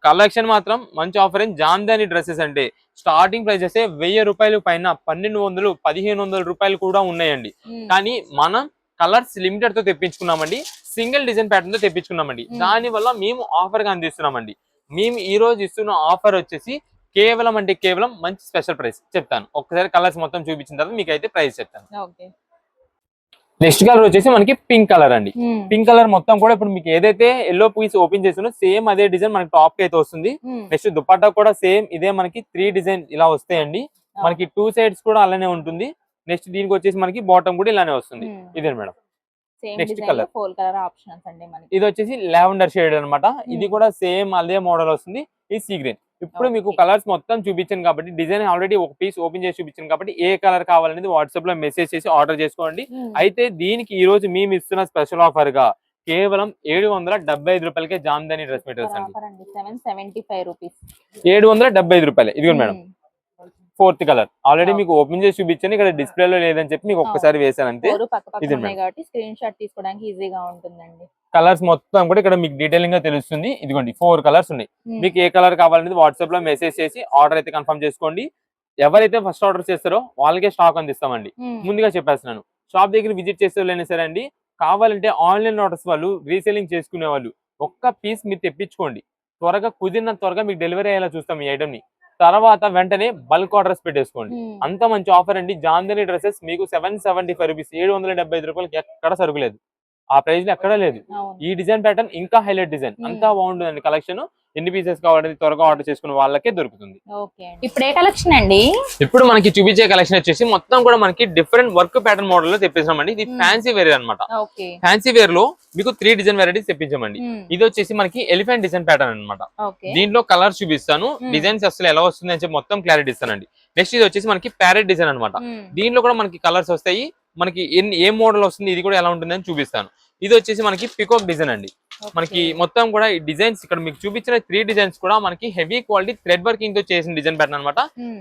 కలెక్షన్ మాత్రం మంచి ఆఫర్. జామ్దాని డ్రెస్సెస్ అంటే స్టార్టింగ్ ప్రైజెస్ 1000 రూపాయలు పైన 1200 1500 రూపాయలు కూడా ఉన్నాయండి. కానీ మనం కలర్స్ లిమిటెడ్ తో తెప్పించుకున్నామండి. సింగిల్ డిజైన్ ప్యాటర్న్ తో తెప్పించుకున్నామండి. దాని వల్ల మేము ఆఫర్ గా అందిస్తున్నామండి. మేము ఈ రోజు ఇస్తున్న ఆఫర్ వచ్చేసి కేవలం అంటే కేవలం మంచి స్పెషల్ ప్రైస్ చెప్తాను. ఒక్కసారి కలర్స్ మొత్తం చూపించిన తర్వాత మీకు అయితే ప్రైస్ చెప్తాను. నెక్స్ట్ కలర్ వచ్చేసి మనకి పింక్ కలర్ అండి. పింక్ కలర్ మొత్తం కూడా ఇప్పుడు మీకు ఏదైతే ఎల్లో పీస్ ఓపెన్ చేస్తున్నా సేమ్ అదే డిజైన్ మనకి టాప్ కి అయితే వస్తుంది. నెక్స్ట్ దుపట్టా కూడా సేమ్ ఇదే మనకి 3 డిజైన్ ఇలా వస్తాయండి. మనకి 2 సైడ్స్ కూడా అలానే ఉంటుంది. నెక్స్ట్ దీనికి వచ్చేసి మనకి బాటమ్ కూడా ఇలానే వస్తుంది. ఇదే మేడం, నెక్స్ట్ కలర్ ఇది వచ్చేసి లావెండర్ షేడ్ అన్నమాట. ఇది కూడా సేమ్ అదే మోడల్ వస్తుంది. ఇది సీ గ్రీన్. ఇప్పుడు మీకు కలర్స్ మొత్తం చూపించాను కాబట్టి డిజైన్ ఆల్రెడీ ఒక పీస్ ఓపెన్ చేసి చూపించాను కాబట్టి ఏ కలర్ కావాలనేది వాట్సాప్ లో మెసేజ్ చేసి ఆర్డర్ చేసుకోండి. అయితే దీనికి ఈ రోజు మేము ఇస్తున్న స్పెషల్ ఆఫర్ గా కేవలం 775 రూపాయలకే జామ్దాని డ్రెస్ మెటీరియల్స్ అండి. 775 రూపాయలు. ఇదిగో మేడం, 4th కలర్ ఆల్రెడీ మీకు ఓపెన్ చేసి చూపించాను. ఇక్కడ డిస్ప్లే లో లేదని చెప్పి మీకు ఒక్కసారి వేసాను అంతే. కలర్స్ మొత్తం కూడా ఇక్కడ మీకు డీటెయిలింగ్ గా తెలుస్తుంది. ఇదిగోండి 4 కలర్స్ ఉన్నాయి. మీకు ఏ కలర్ కావాలనేది వాట్సాప్ లో మెసేజ్ చేసి ఆర్డర్ అయితే కన్ఫర్మ్ చేసుకోండి. ఎవరైతే ఫస్ట్ ఆర్డర్ చేస్తారో వాళ్ళకే స్టాక్ అందిస్తామండి. ముందుగా చెప్పేస్తున్నాను. షాప్ దగ్గర విజిట్ చేసే వాళ్ళైనా సరే అండి, కావాలంటే ఆన్లైన్ ఆర్డర్స్ వాళ్ళు రీసేలింగ్ చేసుకునే వాళ్ళు ఒక్క పీస్ మీరు తెప్పించుకోండి. త్వరగా కుదిరినంత త్వరగా మీకు డెలివరీ అయ్యేలా చూస్తాం ఈ ఐటమ్ ని. తర్వాత వెంటనే బల్క్ ఆర్డర్స్ పెట్టేసుకోండి. అంత మంచి ఆఫర్ అండి. జామ్దాని డ్రెస్సెస్ మీకు 775 రూపీస్, 775 రూపాయలకి ఎక్కడ సరుకులేదు. ఆ ప్రైస్ లో ఎక్కడా లేదు. ఈ డిజైన్ ప్యాటర్న్ ఇంకా హైలైట్ డిజైన్, అంతా బాగుంటుందండి. కలెక్షన్ ఎన్ని పీసెస్ కావాలంటే త్వరగా ఆర్డర్ చేసుకున్న వాళ్ళకే దొరుకుతుంది. ఇప్పుడు ఏ కలెక్షన్ అండి? ఇప్పుడు మనకి చూపించే కలెక్షన్ వచ్చేసి మొత్తం కూడా మనకి డిఫరెంట్ వర్క్ ప్యాటర్న్ మోడల్ లో తెప్పించామండి. ఇది ఫ్యాన్సీ వేర్ అనమాట. ఫ్యాన్సీ వేర్ లో మీకు 3 డిజైన్ వెరైటీస్ తెప్పించామండి. ఇది వచ్చేసి మనకి ఎలిఫెంట్ డిజైన్ ప్యాటర్న్ అనమాట. దీంట్లో కలర్స్ చూపిస్తాను, డిజైన్స్ అసలు ఎలా వస్తుంది అని చెప్పి మొత్తం క్లారిటీ ఇస్తానండి. నెక్స్ట్ ఇది వచ్చేసి మనకి ప్యారెట్ డిజైన్ అనమాట. దీంట్లో కూడా మనకి కలర్స్ వస్తాయి. మనకి ఏ మోడల్ వస్తుంది, ఇది కూడా ఎలా ఉంటుంది అని చూపిస్తాను. ఇది వచ్చేసి మనకి పికాక్ డిజైన్ అండి. మనకి మొత్తం కూడా ఈ డిజైన్స్ ఇక్కడ మీకు చూపించిన 3 డిజైన్స్ కూడా మనకి హెవీ క్వాలిటీ థ్రెడ్ వర్కింగ్ తో చేసిన డిజైన్ ప్యాటర్న్ అనమాట.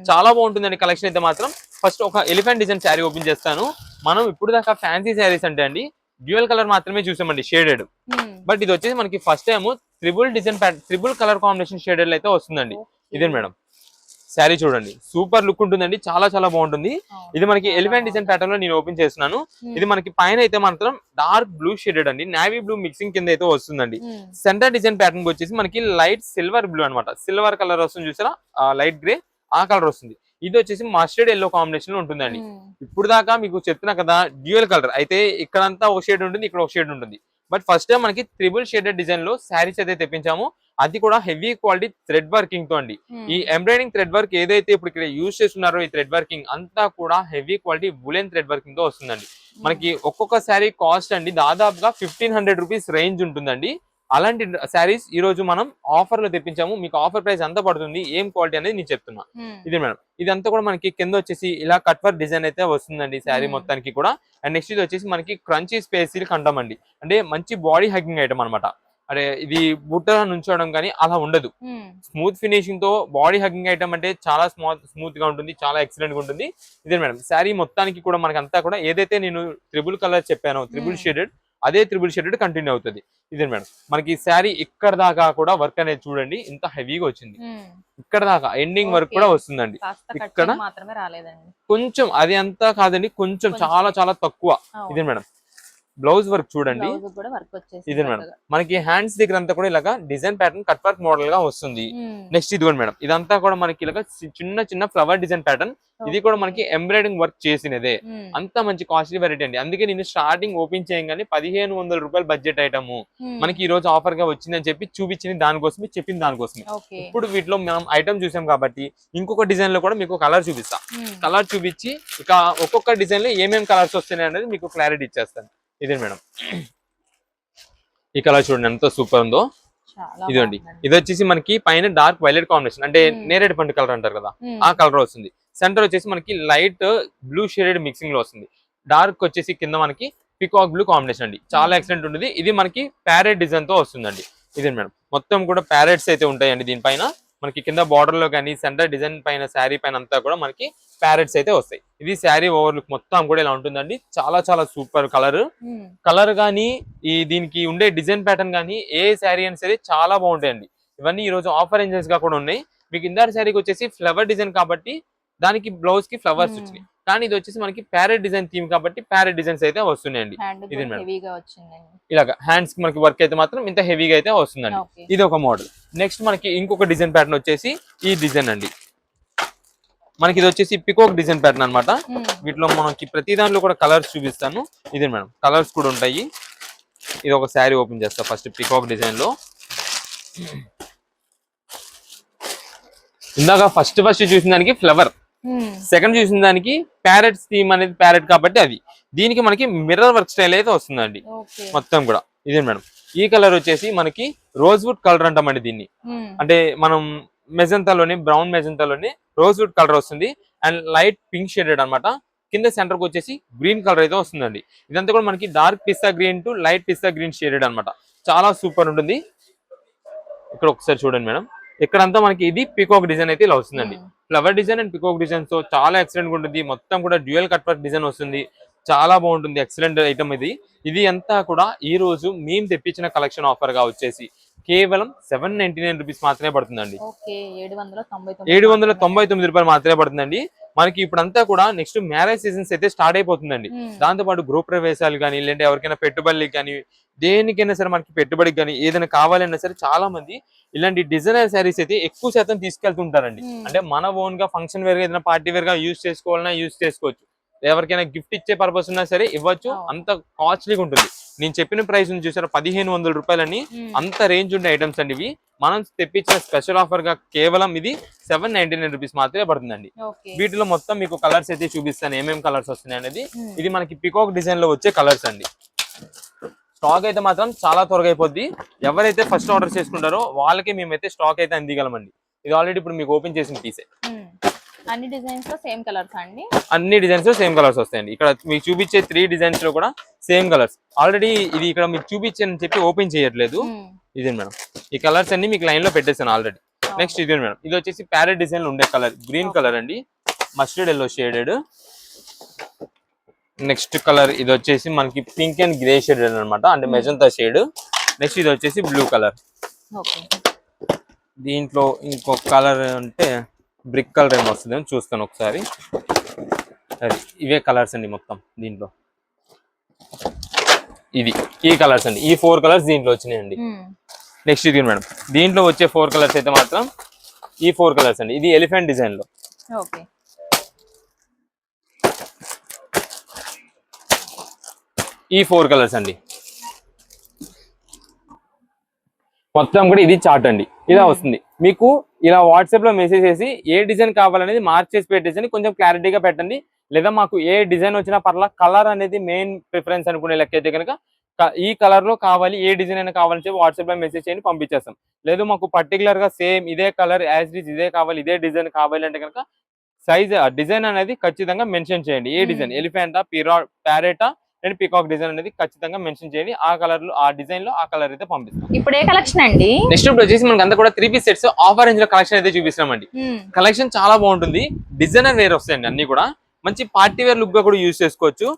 చాలా బాగుంటుందండి కలెక్షన్ అయితే మాత్రం. ఫస్ట్ ఒక ఎలిఫెంట్ డిజైన్ శారీ ఓపెన్ చేస్తాను. మనం ఇప్పుడు దాకా ఫ్యాన్సీ శారీస్ అంటే అండి డ్యూయల్ కలర్ మాత్రమే చూసామండి, షేడెడ్. బట్ ఇది వచ్చేసి మనకి first time triple colour combination shaded అయితే వస్తుందండి. ఇదే మేడం, శారీ చూడండి సూపర్ లుక్ ఉంటుందండి. చాలా చాలా బాగుంటుంది. ఇది మనకి ఎలిఫెంట్ డిజైన్ ప్యాటర్న్ లో నేను ఓపెన్ చేస్తున్నాను. ఇది మనకి పైన అయితే మాత్రం డార్క్ బ్లూ షేడెడ్ అండి, నేవీ బ్లూ మిక్సింగ్ కింద అయితే వస్తుందండి. సెంటర్ డిజైన్ ప్యాటర్న్ వచ్చేసి మనకి లైట్ సిల్వర్ బ్లూ అనమాట. సిల్వర్ కలర్ వస్తుంది చూసారా, లైట్ గ్రే ఆ కలర్ వస్తుంది. ఇది వచ్చేసి మస్టర్డ్ ఎల్లో కాంబినేషన్ లో ఉంటుందండి. ఇప్పుడు దాకా మీకు చెప్తున్నా కదా డ్యూయల్ కలర్ అయితే ఇక్కడంతా ఒక షేడ్ ఉంటుంది, ఇక్కడ ఒక షేడ్ ఉంటుంది. బట్ ఫస్ట్ టైం మనకి త్రిబుల్ షేడెడ్ డిజైన్ లో శారీస్ అయితే తెప్పించాము. అది కూడా హెవీ క్వాలిటీ థ్రెడ్ వర్కింగ్ తో అండి. ఈ ఎంబ్రాయిడింగ్ థ్రెడ్ వర్క్ ఏదైతే ఇప్పుడు ఇక్కడ యూజ్ చేస్తున్నారో ఈ థ్రెడ్ వర్కింగ్ అంతా కూడా heavy quality woollen thread working తో వస్తుందండి. మనకి ఒక్కొక్క శారీ కాస్ట్ అండి దాదాపుగా 1500 రూపీస్ రేంజ్ ఉంటుందండి. అలాంటి శారీస్ ఈ రోజు మనం ఆఫర్ లో తెప్పించాము. మీకు ఆఫర్ ప్రైస్ ఎంత పడుతుంది, ఏం క్వాలిటీ అనేది నేను చెప్తున్నా. ఇది మేడం, ఇదంతా కూడా మనకి కింద వచ్చేసి ఇలా కట్ వర్క్ డిజైన్ అయితే వస్తుందండి శారీ మొత్తానికి కూడా. అండ్ నెక్స్ట్ ఇది వచ్చేసి మనకి క్రంచీ స్పేస్ అంటామండి, అంటే మంచి బాడీ హగ్గింగ్ ఐటమ్ అనమాట. అదే ఇది బుట్ట నుంచోవడం కానీ అలా ఉండదు, స్మూత్ ఫినిషింగ్ తో బాడీ హగ్గింగ్ ఐటమ్ అంటే చాలా స్మూత్ గా ఉంటుంది, చాలా ఎక్సలెంట్ గా ఉంటుంది. ఇదే మేడం శారీ మొత్తానికి కూడా మనకి అంతా కూడా ఏదైతే నేను త్రిబుల్ కలర్ చెప్పానో త్రిబుల్ షేడెడ్, అదే త్రిబుల్ షేడెడ్ కంటిన్యూ అవుతుంది. ఇదే మేడం మనకి శారీ ఇక్కడ దాకా కూడా వర్క్ అనేది చూడండి ఇంత హెవీగా వచ్చింది, ఇక్కడ దాకా ఎండింగ్ వర్క్ కూడా వస్తుందండి. ఇక్కడ కొంచెం అది అంతా కాదండి, కొంచెం చాలా చాలా తక్కువ. ఇదే మేడం బ్లౌజ్ వర్క్ చూడండి, ఇదే మేడం మనకి హ్యాండ్స్ దగ్గర అంతా కూడా ఇలాగా design pattern cut work model గా వస్తుంది. నెక్స్ట్ ఇది కూడా మేడం ఇదంతా కూడా మనకి ఇలాగా చిన్న చిన్న ఫ్లవర్ డిజైన్ ప్యాటర్న్, ఇది కూడా మనకి ఎంబ్రాయిడింగ్ వర్క్ చేసినదే. అంత మంచి కాస్ట్లీ వెరైటీ అండి. అందుకే నేను స్టార్టింగ్ ఓపెన్ చేయగానే 1500 రూపాయలు బడ్జెట్ ఐటమ్ మనకి ఈ రోజు ఆఫర్ గా వచ్చిందని చెప్పి చూపించింది దానికోసమే, చెప్పింది దానికోసమే. ఇప్పుడు వీటిలో మనం ఐటమ్ చూసాం కాబట్టి ఇంకొక డిజైన్ లో కూడా మీకు కలర్ చూపిస్తా. కలర్ చూపించి ఇక ఒక్కొక్క డిజైన్ లో ఏమేమి కలర్స్ వస్తున్నాయి అనేది మీకు క్లారిటీ ఇచ్చేస్తాను. ఇదే మేడం ఈ కలర్ చూడండి ఎంత సూపర్ ఉందో. ఇదండి ఇది వచ్చేసి మనకి పైన డార్క్ వైలెట్ కాంబినేషన్, అంటే నేరేడు పండు కలర్ అంటారు కదా, ఆ కలర్ వస్తుంది. సెంటర్ వచ్చేసి మనకి లైట్ బ్లూ షేడెడ్ మిక్సింగ్ లో వస్తుంది. డార్క్ వచ్చేసి కింద మనకి పికాక్ బ్లూ కాంబినేషన్ అండి, చాలా ఎక్సలెంట్ ఉంటుంది. ఇది మనకి ప్యారెట్ డిజైన్ తో వస్తుందండి. ఇదే మేడం మొత్తం కూడా ప్యారెట్స్ అయితే ఉంటాయండి దీనిపైన. మనకి కింద బార్డర్ లో కానీ సెంటర్ డిజైన్ పైన శారీ పైన అంతా కూడా మనకి ప్యారెట్స్ అయితే వస్తాయి. ఇది శారీ ఓవర్ లుక్ మొత్తం కూడా ఇలా ఉంటుందండి, చాలా చాలా సూపర్ కలర్ కానీ ఈ దీనికి ఉండే డిజైన్ ప్యాటర్న్ కానీ ఏ శారీ అయినా సరే చాలా బాగుంటాయండి. ఇవన్నీ ఈ రోజు ఆఫర్ రేంజెస్ గా కూడా ఉన్నాయి. మీకు ఇందాక శారీకి వచ్చేసి ఫ్లవర్ డిజైన్ కాబట్టి దానికి బ్లౌజ్ కి ఫ్లవర్స్ వచ్చినాయి, కానీ ఇది వచ్చేసి మనకి ప్యారెట్ డిజైన్ థీమ్ కాబట్టి ప్యారెట్ డిజైన్స్ అయితే వస్తున్నాయండి. ఇది ఇలాగా హ్యాండ్స్ కి మనకి వర్క్ అయితే మాత్రం ఇంత హెవీగా అయితే వస్తుందండి. ఇది ఒక మోడల్. నెక్స్ట్ మనకి ఇంకొక డిజైన్ ప్యాటర్న్ వచ్చేసి ఈ డిజైన్ అండి. మనకి ఇది వచ్చేసి పికాక్ డిజైన్ ప్యాటర్న్ అనమాట. వీటిలో మనకి ప్రతి దాంట్లో కూడా కలర్స్ చూపిస్తాను. ఇదే మేడం కలర్స్ కూడా ఉంటాయి. ఇది ఒక శారీ ఓపెన్ చేస్తా ఫస్ట్. పికాక్ డిజైన్ లో ఇందాక ఫస్ట్ చూసిన దానికి ఫ్లవర్, సెకండ్ చూసిన దానికి ప్యారెట్స్ థీమ్ అనేది ప్యారెట్ కాబట్టి అది. దీనికి మనకి మిర్రర్ వర్క్ స్టైల్ అయితే వస్తుందండి మొత్తం కూడా. ఇదే మేడం ఈ కలర్ వచ్చేసి మనకి రోజ్ వుడ్ కలర్ అంటామండి దీన్ని, అంటే మనం మెజంతాలోని బ్రౌన్ మెజంతాలోని రోజ్ వుడ్ కలర్ వస్తుంది. అండ్ లైట్ పింక్ షేడెడ్ అనమాట. కింద సెంటర్ కి వచ్చేసి గ్రీన్ కలర్ అయితే వస్తుందండి. ఇదంతా కూడా మనకి dark pista green to light pista green shaded అనమాట, చాలా సూపర్ ఉంటుంది. ఇక్కడ ఒకసారి చూడండి మేడం, ఇక్కడంతా మనకి ఇది పికాక్ డిజైన్ అయితే ఇలా వస్తుందండి. Flower design and peacock design తో చాలా ఎక్సలెంట్ గా ఉంటుంది. మొత్తం కూడా డ్యూయల్ కట్ వర్క్ డిజైన్ వస్తుంది, చాలా బాగుంటుంది. ఎక్సలెంట్ ఐటమ్ ఇది. ఇది అంతా కూడా ఈ రోజు మేము తెప్పించిన కలెక్షన్ ఆఫర్ గా వచ్చేసి కేవలం 799 రూపీస్ మాత్రమే పడుతుందండి. 799 రూపాయలు మాత్రమే పడుతుందండి. మనకి ఇప్పుడంతా కూడా నెక్స్ట్ మ్యారేజ్ సీజన్స్ అయితే స్టార్ట్ అయిపోతుందండి. దాంతో పాటు గృహ ప్రవేశాలు కానీ లేదంటే ఎవరికైనా పెట్టుబడికి కానీ దేనికైనా సరే మనకి పెట్టుబడికి కానీ ఏదైనా కావాలన్నా సరే చాలా మంది ఇలాంటి డిజైనర్ శారీస్ అయితే ఎక్కువ శాతం తీసుకెళ్తుంటారండి. అంటే మన ఓన్ గా ఫంక్షన్ వేర్ గా ఏదైనా పార్టీ వేర్ గా యూజ్ చేసుకోవాలన్నా యూజ్ చేసుకోవచ్చు, ఎవరికైనా గిఫ్ట్ ఇచ్చే పర్పస్ ఉన్నా సరే ఇవ్వచ్చు. అంత కాస్ట్లీగా ఉంటుంది. నేను చెప్పిన ప్రైస్ నుంచి చూసారా 1500 రూపాయలని, అంత రేంజ్ ఉండే ఐటమ్స్ అండి ఇవి. మనం తెప్పించిన స్పెషల్ ఆఫర్ గా కేవలం ఇది 799 రూపీస్ మాత్రమే పడుతుందండి. వీటిలో మొత్తం మీకు కలర్స్ అయితే చూపిస్తాను ఏమేమి కలర్స్ వస్తున్నాయి అనేది. ఇది మనకి పికాక్ డిజైన్ లో వచ్చే కలర్స్ అండి. స్టాక్ అయితే మాత్రం చాలా త్వరగా అయిపోద్ది. ఎవరైతే ఫస్ట్ ఆర్డర్ చేసుకుంటారో వాళ్ళకి మేమైతే స్టాక్ అయితే అందిగలమండి. ఇది ఆల్రెడీ ఇప్పుడు మీకు ఓపెన్ చేసిన పీసే. అన్ని డిజైన్స్ లో సేమ్ కలర్స్ అండి, అన్ని డిజైన్స్ లో సేమ్ కలర్స్ వస్తాయండి. ఇక్కడ మీకు చూపించే 3 డిజైన్స్ లో కూడా సేమ్ కలర్స్. ఆల్రెడీ ఇది ఇక్కడ మీకు చూపించానని చెప్పి ఓపెన్ చేయట్లేదు. ఇదే మేడం ఈ కలర్స్ అన్ని మీకు లైన్ లో పెట్టేసాను ఆల్రెడీ. నెక్స్ట్ ఇదే మేడం, ఇది వచ్చేసి ప్యారెట్ డిజైన్ లో ఉండే కలర్ గ్రీన్ కలర్ అండి, mustard yellow shaded. Next colour ఇది వచ్చేసి మనకి పింక్ అండ్ గ్రే షేడ్ అనమాట, అంటే మెజంతా షేడ్. నెక్స్ట్ ఇది వచ్చేసి బ్లూ కలర్. దీంట్లో ఇంకొక కలర్ అంటే బ్రిక్ కలర్ ఏమో వస్తుంది చూస్తాను ఒకసారి. ఇవే కలర్స్ అండి మొత్తం దీంట్లో. ఇది ఈ కలర్స్ అండి, ఈ 4 కలర్స్ దీంట్లో వచ్చినాయండి. నెక్స్ట్ ఇది మేడం దీంట్లో వచ్చే 4 కలర్స్ అయితే మాత్రం ఈ 4 కలర్స్ అండి. ఇది ఎలిఫెంట్ డిజైన్ లో. ఈ 4 కలర్స్ అండి మొత్తం కూడా. ఇది చార్ట్ అండి, ఇలా వస్తుంది. మీకు ఇలా వాట్సాప్ లో మెసేజ్ చేసి ఏ డిజైన్ కావాలనేది మార్చేసి పెట్టేసి కొంచెం క్లారిటీగా పెట్టండి. లేదా మాకు ఏ డిజైన్ వచ్చినా పర్లా, కలర్ అనేది మెయిన్ ప్రిఫరెన్స్ అనుకునే లెక్క అయితే కనుక ఈ కలర్ లో కావాలి, ఏ డిజైన్ అయినా కావాలని చెప్పి వాట్సాప్ లో మెసేజ్ చేయండి, పంపించేస్తాం. లేదు మాకు పర్టికులర్ గా సేమ్ ఇదే కలర్ యాజ్ ఇట్ ఇదే కావాలి, ఇదే డిజైన్ కావాలి అంటే కనుక సైజ్ డిజైన్ అనేది ఖచ్చితంగా మెన్షన్ చేయండి. ఏ డిజైన్, ఎలిఫెంటా, ప్యారెటా అండ్ పీకాక్ డిజైన్ అనేది ఖచ్చితంగా మెన్షన్ చేయండి. ఆ కలర్ లో, ఆ డిజైన్ లో ఆ కలర్ అయితే పంపిస్తాం. ఇప్పుడు ఏ కలెక్షన్ అండి? నెక్స్ట్ ఇప్పుడు వచ్చేసి మనకి అంతా కూడా 3 పీస్ సెట్స్ ఆఫర్ రేంజ్ లో కలెక్షన్ అయితే చూపిస్తామండి. కలెక్షన్ చాలా బాగుంటుంది, డిజైనర్ వేర్ వస్తాయండి అన్ని కూడా. మంచి పార్టీ వేర్ లుక్ గా కూడా యూజ్ చేసుకోవచ్చు.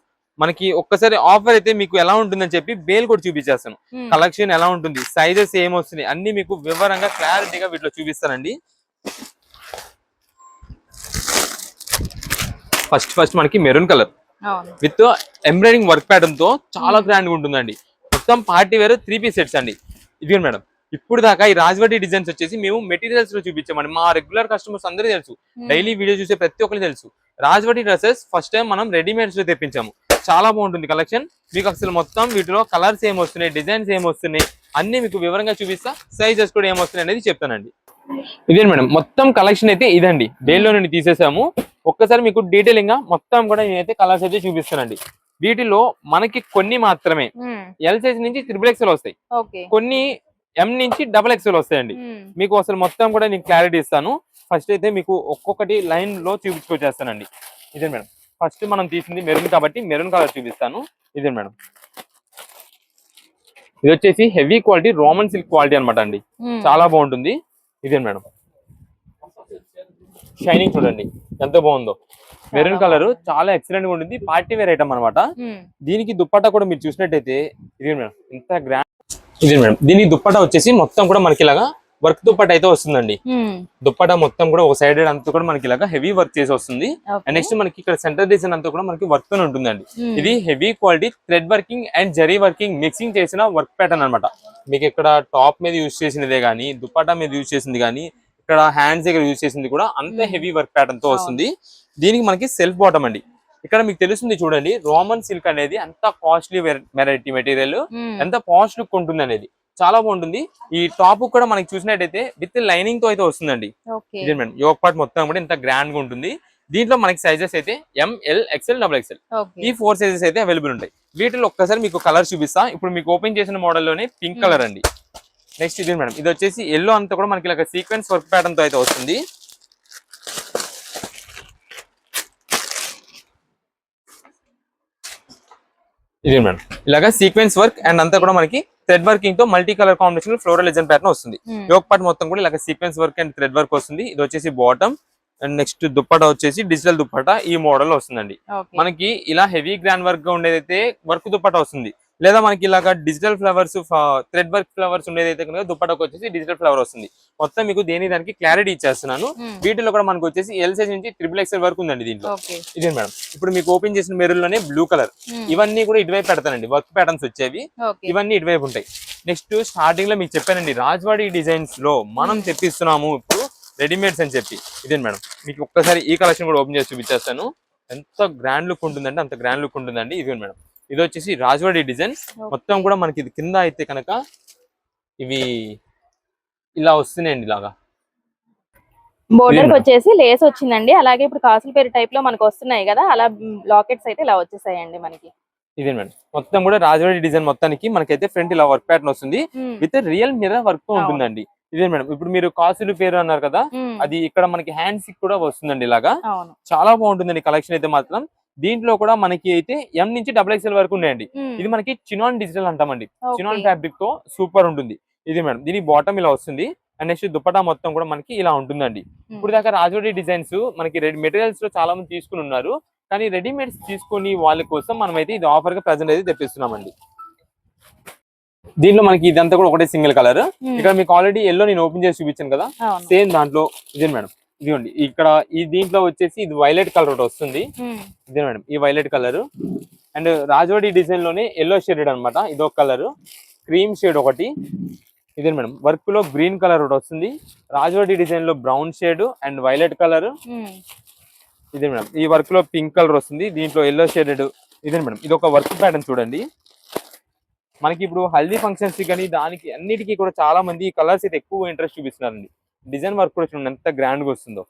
మనకి ఒక్కసారి ఆఫర్ అయితే మీకు ఎలా ఉంటుందని చెప్పి బేల్ కూడా చూపించేస్తాను. కలెక్షన్ ఎలా ఉంటుంది, సైజెస్ ఏమొస్తున్నాయి అన్ని మీకు వివరంగా క్లారిటీగా వీటిలో చూపిస్తానండి. ఫస్ట్ మనకి maroon colour with embroidering work pattern తో చాలా గ్రాండ్ గా ఉంటుందండి. మొత్తం పార్టీ వేర్ 3 పీస్ సెట్స్ అండి. ఇది మేడం, ఇప్పుడు దాకా ఈ రాజవాడి డిజైన్స్ వచ్చేసి మేము మెటీరియల్స్ లో చూపించామండి. మా రెగ్యులర్ కస్టమర్స్ అందరూ తెలుసు, డైలీ వీడియో చూసే ప్రతి ఒక్కరు తెలుసు. రాజవాడి డ్రెస్సెస్ ఫస్ట్ టైం మనం రెడీమేడ్స్ లో తెప్పించాము. చాలా బాగుంటుంది కలెక్షన్. మీకు అసలు మొత్తం వీటిలో కలర్స్ ఏమొస్తున్నాయి, డిజైన్స్ ఏమొస్తున్నాయి అన్ని మీకు వివరంగా చూపిస్తా. సైజెస్ కూడా ఏమొస్తున్నాయి అనేది చెప్తానండి. ఇదే మేడం, మొత్తం కలెక్షన్ అయితే ఇదండి, బేల్లో నుండి తీసేసాము. ఒక్కసారి మీకు డీటెయిలింగ్ గా మొత్తం కూడా నేనైతే కలర్స్ అయితే చూపిస్తానండి. వీటిలో మనకి కొన్ని మాత్రమే ఎల్ సైజ్ నుంచి XXL వస్తాయి, కొన్ని M నుంచి XXL వస్తాయండి. మీకు అసలు మొత్తం కూడా నేను క్లారిటీ ఇస్తాను. ఫస్ట్ అయితే మీకు ఒక్కొక్కటి లైన్ లో చూపించుకొచ్చేస్తానండి. ఇదే మేడం, ఫస్ట్ మనం తీసింది మెరూన్ కాబట్టి మెరూన్ కలర్ చూపిస్తాను. ఇదే మేడం, ఇది వచ్చేసి heavy quality Roman silk quality అనమాట అండి, చాలా బాగుంటుంది. ఇదే మేడం, షైనింగ్ చూడండి ఎంత బాగుందో. మెరూన్ కలర్ చాలా ఎక్సలెంట్ గా ఉంటుంది, పార్టీ వేర్ ఐటమ్ అనమాట. దీనికి దుప్పట్టా కూడా మీరు చూసినట్టయితే ఇది మేడం ఎంత గ్రాండ్. ఇది మేడం, దీనికి దుప్పట్టా వచ్చేసి మొత్తం కూడా మనకి ఇలాగా వర్క్ దుప్పట్టా అయితే వస్తుందండి. దుప్పట్టా మొత్తం కూడా ఒక సైడ్ అంతా కూడా మనకి ఇలాగా హెవీ వర్క్ చేసి వస్తుంది. అండ్ నెక్స్ట్ మనకి ఇక్కడ సెంటర్ డిజైన్ అంతా కూడా మనకి వర్క్ తో ఉంటుందండి. ఇది heavy quality thread working and zari working mixing చేసిన వర్క్ ప్యాటర్న్ అనమాట. మీకు ఇక్కడ టాప్ మీద యూజ్ చేసినదే గానీ, దుప్పట్టా మీద యూజ్ చేసింది కానీ, ఇక్కడ హ్యాండ్స్ దగ్గర యూజ్ చేసింది కూడా అంతే హెవీ వర్క్ ప్యాటర్న్ తో వస్తుంది. దీనికి మనకి సెల్ఫ్ బాటమ్ అండి. ఇక్కడ మీకు తెలుస్తుంది చూడండి, రోమన్ సిల్క్ అనేది ఎంత కాస్ట్లీ వెరైటీ మెటీరియల్, ఎంత పాష్ లుక్ ఉంటుంది అనేది చాలా బాగుంటుంది. ఈ టాప్ కూడా మనకి చూసినట్టయితే విత్ లైనింగ్ తో అయితే వస్తుందండి. ఇదే మేడం, యోక్ పార్ట్ మొత్తం కూడా ఇంత గ్రాండ్ గా ఉంటుంది. దీంట్లో మనకి సైజెస్ అయితే ML, XL, XXL ఈ 4 సైజెస్ అయితే అవైలబుల్ ఉంటాయి. వీటిలో ఒక్కసారి మీకు కలర్ చూపిస్తా. ఇప్పుడు మీకు ఓపెన్ చేసిన మోడల్ లోనే పింక్ కలర్ అండి. నెక్స్ట్ ఇది మేడం, ఇది వచ్చేసి ఎల్లో అంతా కూడా మనకి ఇలా సీక్వెన్స్ వర్క్ ప్యాటర్న్ తో అయితే వస్తుంది. ఇది మేడం, ఇలాగా సీక్వెన్స్ వర్క్ అండ్ అంతా కూడా మనకి థ్రెడ్ వర్కింగ్ తో multi colour combination floral design pattern వస్తుంది. యోక్ పార్ట్ మొత్తం కూడా ఇలాగ sequence work and thread work వస్తుంది. ఇది వచ్చేసి బాటమ్ అండ్ నెక్స్ట్ దుప్పటా వచ్చేసి డిజిటల్ దుప్పటా ఈ మోడల్ వస్తుందండి. మనకి ఇలా హెవీ గ్రాండ్ వర్క్ గా ఉండేదైతే వర్క్ దుప్పటా వస్తుంది, లేదా మనకి ఇలాగా digital flowers thread work flowers ఉండేదైతే కనుక దుప్పటాకు వచ్చేసి డిజిటల్ ఫ్లవర్ వస్తుంది. మొత్తం మీకు దేని దానికి క్లారిటీ ఇచ్చేస్తున్నాను. వీటిలో కూడా మనకు వచ్చేసి ఎల్ సైజ్ నుంచి XXL వరకు ఉందండి దీంట్లో. ఇదే మేడం, ఇప్పుడు మీకు ఓపెన్ చేసిన మెరూన్ లోనే బ్లూ కలర్, ఇవన్నీ కూడా ఇటువైపు పెడతానండి, వర్క్ ప్యాటర్న్స్ వచ్చేవి ఇవన్నీ ఇటువైపు ఉంటాయి. నెక్స్ట్ స్టార్టింగ్ లో మీకు చెప్పానండి, రాజవాడి డిజైన్స్ లో మనం తెప్పిస్తున్నాము ఇప్పుడు రెడీమేడ్స్ అని చెప్పి. ఇదే మేడం, మీకు ఒక్కసారి ఈ కలెక్షన్ కూడా ఓపెన్ చేసి చూపించేస్తాను. ఎంత గ్రాండ్ లుక్ ఉంటుందంటే అంత గ్రాండ్ లుక్ ఉంటుందండి. ఇదే మేడం, ఇది వచ్చేసి రాజవాడి డిజైన్ మొత్తం కూడా మనకి ఇది కింద అయితే కనుక ఇవి ఇలా వస్తున్నాయండి, ఇలాగా బోర్డర్ వచ్చేసి లేస్ వచ్చిందండి. అలాగే ఇప్పుడు కాసుల పేరు టైప్ లో మనకు వస్తున్నాయి కదా, అలా లాకెట్స్ అయితే ఇలా వచ్చేసాయండి మనకి. ఇదే మేడం, మొత్తం కూడా రాజవాడి డిజైన్ మొత్తానికి మనకైతే ఫ్రంట్ ఇలా వర్క్ ప్యాటర్న్ వస్తుంది విత్ రియల్ మిర్రర్ వర్క్ తో ఉంటుందండి. ఇదే మేడం, ఇప్పుడు మీరు కాసులు పేరు అన్నారు కదా, అది ఇక్కడ మనకి హ్యాండ్స్ కూడా వస్తుందండి. ఇలాగా చాలా బాగుంటుందండి కలెక్షన్ అయితే మాత్రం. దీంట్లో కూడా మనకి అయితే M నుంచి XXL వరకు ఉన్నాయండి. ఇది మనకి చినాన్ డిజిటల్ అంటామండి, చినాన్ ఫ్యాబ్రిక్ తో సూపర్ ఉంటుంది. ఇది మేడం, దీని బాటమ్ ఇలా వస్తుంది అండ్ నెక్స్ట్ దుపట్టా మొత్తం కూడా మనకి ఇలా ఉంటుందండి. ఇప్పుడు దాకా రాజవాడి డిజైన్స్ మనకి మెటీరియల్స్ లో చాలా మంది తీసుకుని ఉన్నారు, కానీ రెడీమేడ్స్ తీసుకుని వాళ్ళ కోసం మనం అయితే ఇది ఆఫర్ గా ప్రెజెంట్ అయితే తెప్పిస్తున్నామండి. దీంట్లో మనకి ఇదంతా కూడా ఒకటే సింగిల్ కలర్. ఇక్కడ మీకు ఆల్రెడీ ఎల్లో నేను ఓపెన్ చేసి చూపించాను కదా, సేమ్ దాంట్లో ఇదే మేడం. ఇదిగోండి, ఇక్కడ ఈ దీంట్లో వచ్చేసి ఇది వైలెట్ కలర్ ఒకటి వస్తుంది. ఇదే మేడం, ఈ violet colour and Rajawadi design లోనే ఎల్లో షేడెడ్ అనమాట. ఇది ఒక కలర్, క్రీమ్ షేడ్ ఒకటి. ఇదే మేడం, వర్క్ లో గ్రీన్ కలర్ ఒకటి వస్తుంది. రాజవాడి డిజైన్ లో brown shade and violet colour. ఇదే మేడం, ఈ వర్క్ లో పింక్ కలర్ వస్తుంది, దీంట్లో ఎల్లో షేడెడ్. ఇదే మేడం, ఇది ఒక వర్క్ ప్యాటర్న్ చూడండి. మనకి ఇప్పుడు హల్దీ ఫంక్షన్స్ కానీ దానికి అన్నిటికీ కూడా చాలా మంది ఈ కలర్స్ అయితే ఎక్కువ ఇంట్రెస్ట్ చూపిస్తున్నారండి. డిజైన్ వర్క్ కూడా చూడండి ఎంత గ్రాండ్ గా వస్తుందో,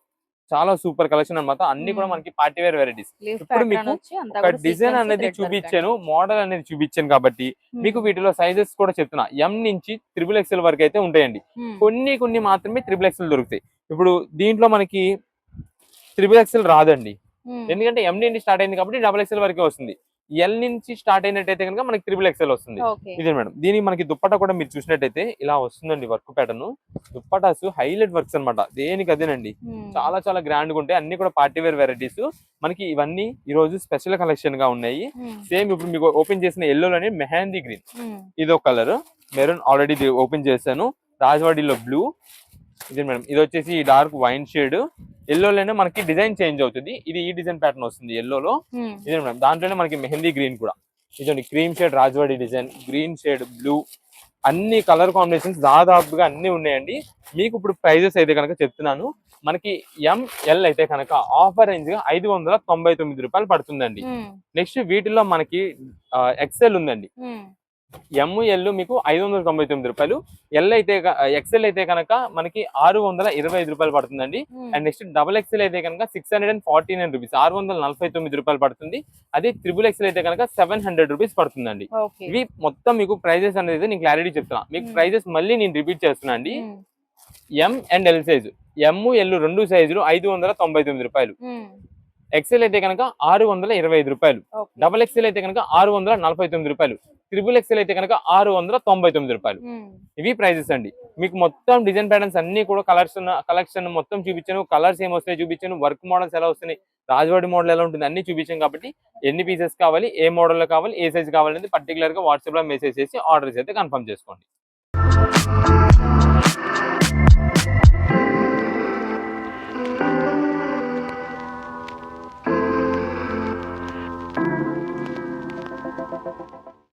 చాలా సూపర్ కలెక్షన్ అన్నమాట. అన్ని కూడా మనకి పార్టీ వేర్ వెరైటీస్. ఇప్పుడు మీకు ఒక డిజైన్ అనేది చూపించాను, మోడల్ అనేది చూపించాను కాబట్టి మీకు వీటిలో సైజెస్ కూడా చెప్తున్నా. ఎం నుంచి XXL వరకు అయితే ఉంటాయండి. కొన్ని మాత్రమే XXL దొరుకుతాయి. ఇప్పుడు దీంట్లో మనకి XXL రాదండి, ఎందుకంటే ఎం నుండి స్టార్ట్ అయింది కాబట్టి XXL వరకే వస్తుంది. ఎల్ నుంచి స్టార్ట్ అయినట్టయితే కనుక మనకి XXL వస్తుంది. ఇదే మేడం. దీనికి మనకి దుప్పటా కూడా మీరు చూసినట్టయితే ఇలా వస్తుందండి work pattern. Dupattas highlight works అనమాట, దేనికి అదేనండి. చాలా చాలా గ్రాండ్ గా ఉంటాయి. అన్ని కూడా పార్టీ వేర్ వెరైటీస్. మనకి ఇవన్నీ ఈ రోజు స్పెషల్ కలెక్షన్ గా ఉన్నాయి. సేమ్ ఇప్పుడు మీకు ఓపెన్ చేసిన ఎల్లోలోనే మెహందీ గ్రీన్, ఇదో కలర్. మెరూన్ ఆల్రెడీ ఓపెన్ చేశాను. రాజవాడిలో బ్లూ, ఇది మేడం. ఇది వచ్చేసి డార్క్ వైన్ షేడ్. ఎల్లోలోనే మనకి డిజైన్ చేంజ్ అవుతుంది. ఇది ఈ డిజైన్ ప్యాటర్న్ వస్తుంది ఎల్లోలో. ఇదే మేడం. దాంట్లోనే మనకి మెహందీ గ్రీన్ కూడా, ఇదండి క్రీమ్ షేడ్ రాజవాడి డిజైన్, గ్రీన్ షేడ్, బ్లూ, అన్ని కలర్ కాంబినేషన్స్ దాదాపుగా అన్ని ఉన్నాయండి. మీకు ఇప్పుడు ప్రైజెస్ అయితే కనుక చెప్తున్నాను. మనకి ఎంఎల్ అయితే కనుక ఆఫర్ రేంజ్ గా 599 రూపాయలు పడుతుందండి. నెక్స్ట్ వీటిలో మనకి ఎక్సెల్ ఉందండి. ఎంఎల్ మీకు 599 రూపాయలు. ఎక్సెల్ అయితే కనుక మనకి 625 రూపాయలు పడుతుందండి. అండ్ నెక్స్ట్ XXL అయితే కనుక 649 రూపీస్, 649 రూపాయలు పడుతుంది. అదే XXL అయితే కనుక 700 రూపీస్ పడుతుందండి. ఇవి మొత్తం మీకు ప్రైజెస్ అనేది నేను క్లారిటీ చెప్తున్నా. మీకు ప్రైజెస్ మళ్ళీ నేను రిపీట్ చేస్తున్నా అండి. M and L size, L రెండు సైజులు 599 రూపాయలు. ఎక్సెల్ అయితే కనుక 625 రూపాయలు. XXL అయితే కనుక 649 రూపాయలు. XXL అయితే కనుక 699 రూపాయలు. ఇవి ప్రైజెస్ అండి. మీకు మొత్తం డిజైన్ ప్యాటర్న్స్ అన్ని కూడా కలెక్షన్ మొత్తం చూపించాను. కలర్స్ ఏం వస్తాయి చూపించాను, వర్క్ మోడల్స్ ఎలా వస్తున్నాయి, రాజవాడి మోడల్ ఎలా ఉంటుంది అన్ని చూపించాను. కాబట్టి ఎన్ని పీసెస్ కావాలి, ఏ మోడల్ లో కావాలి, ఏ సైజ్ కావాలనేది పర్టికులర్ గా వాట్సాప్ లో మెసేజ్ చేసి ఆర్డర్స్ అయితే కన్ఫర్మ్ చేసుకోండి.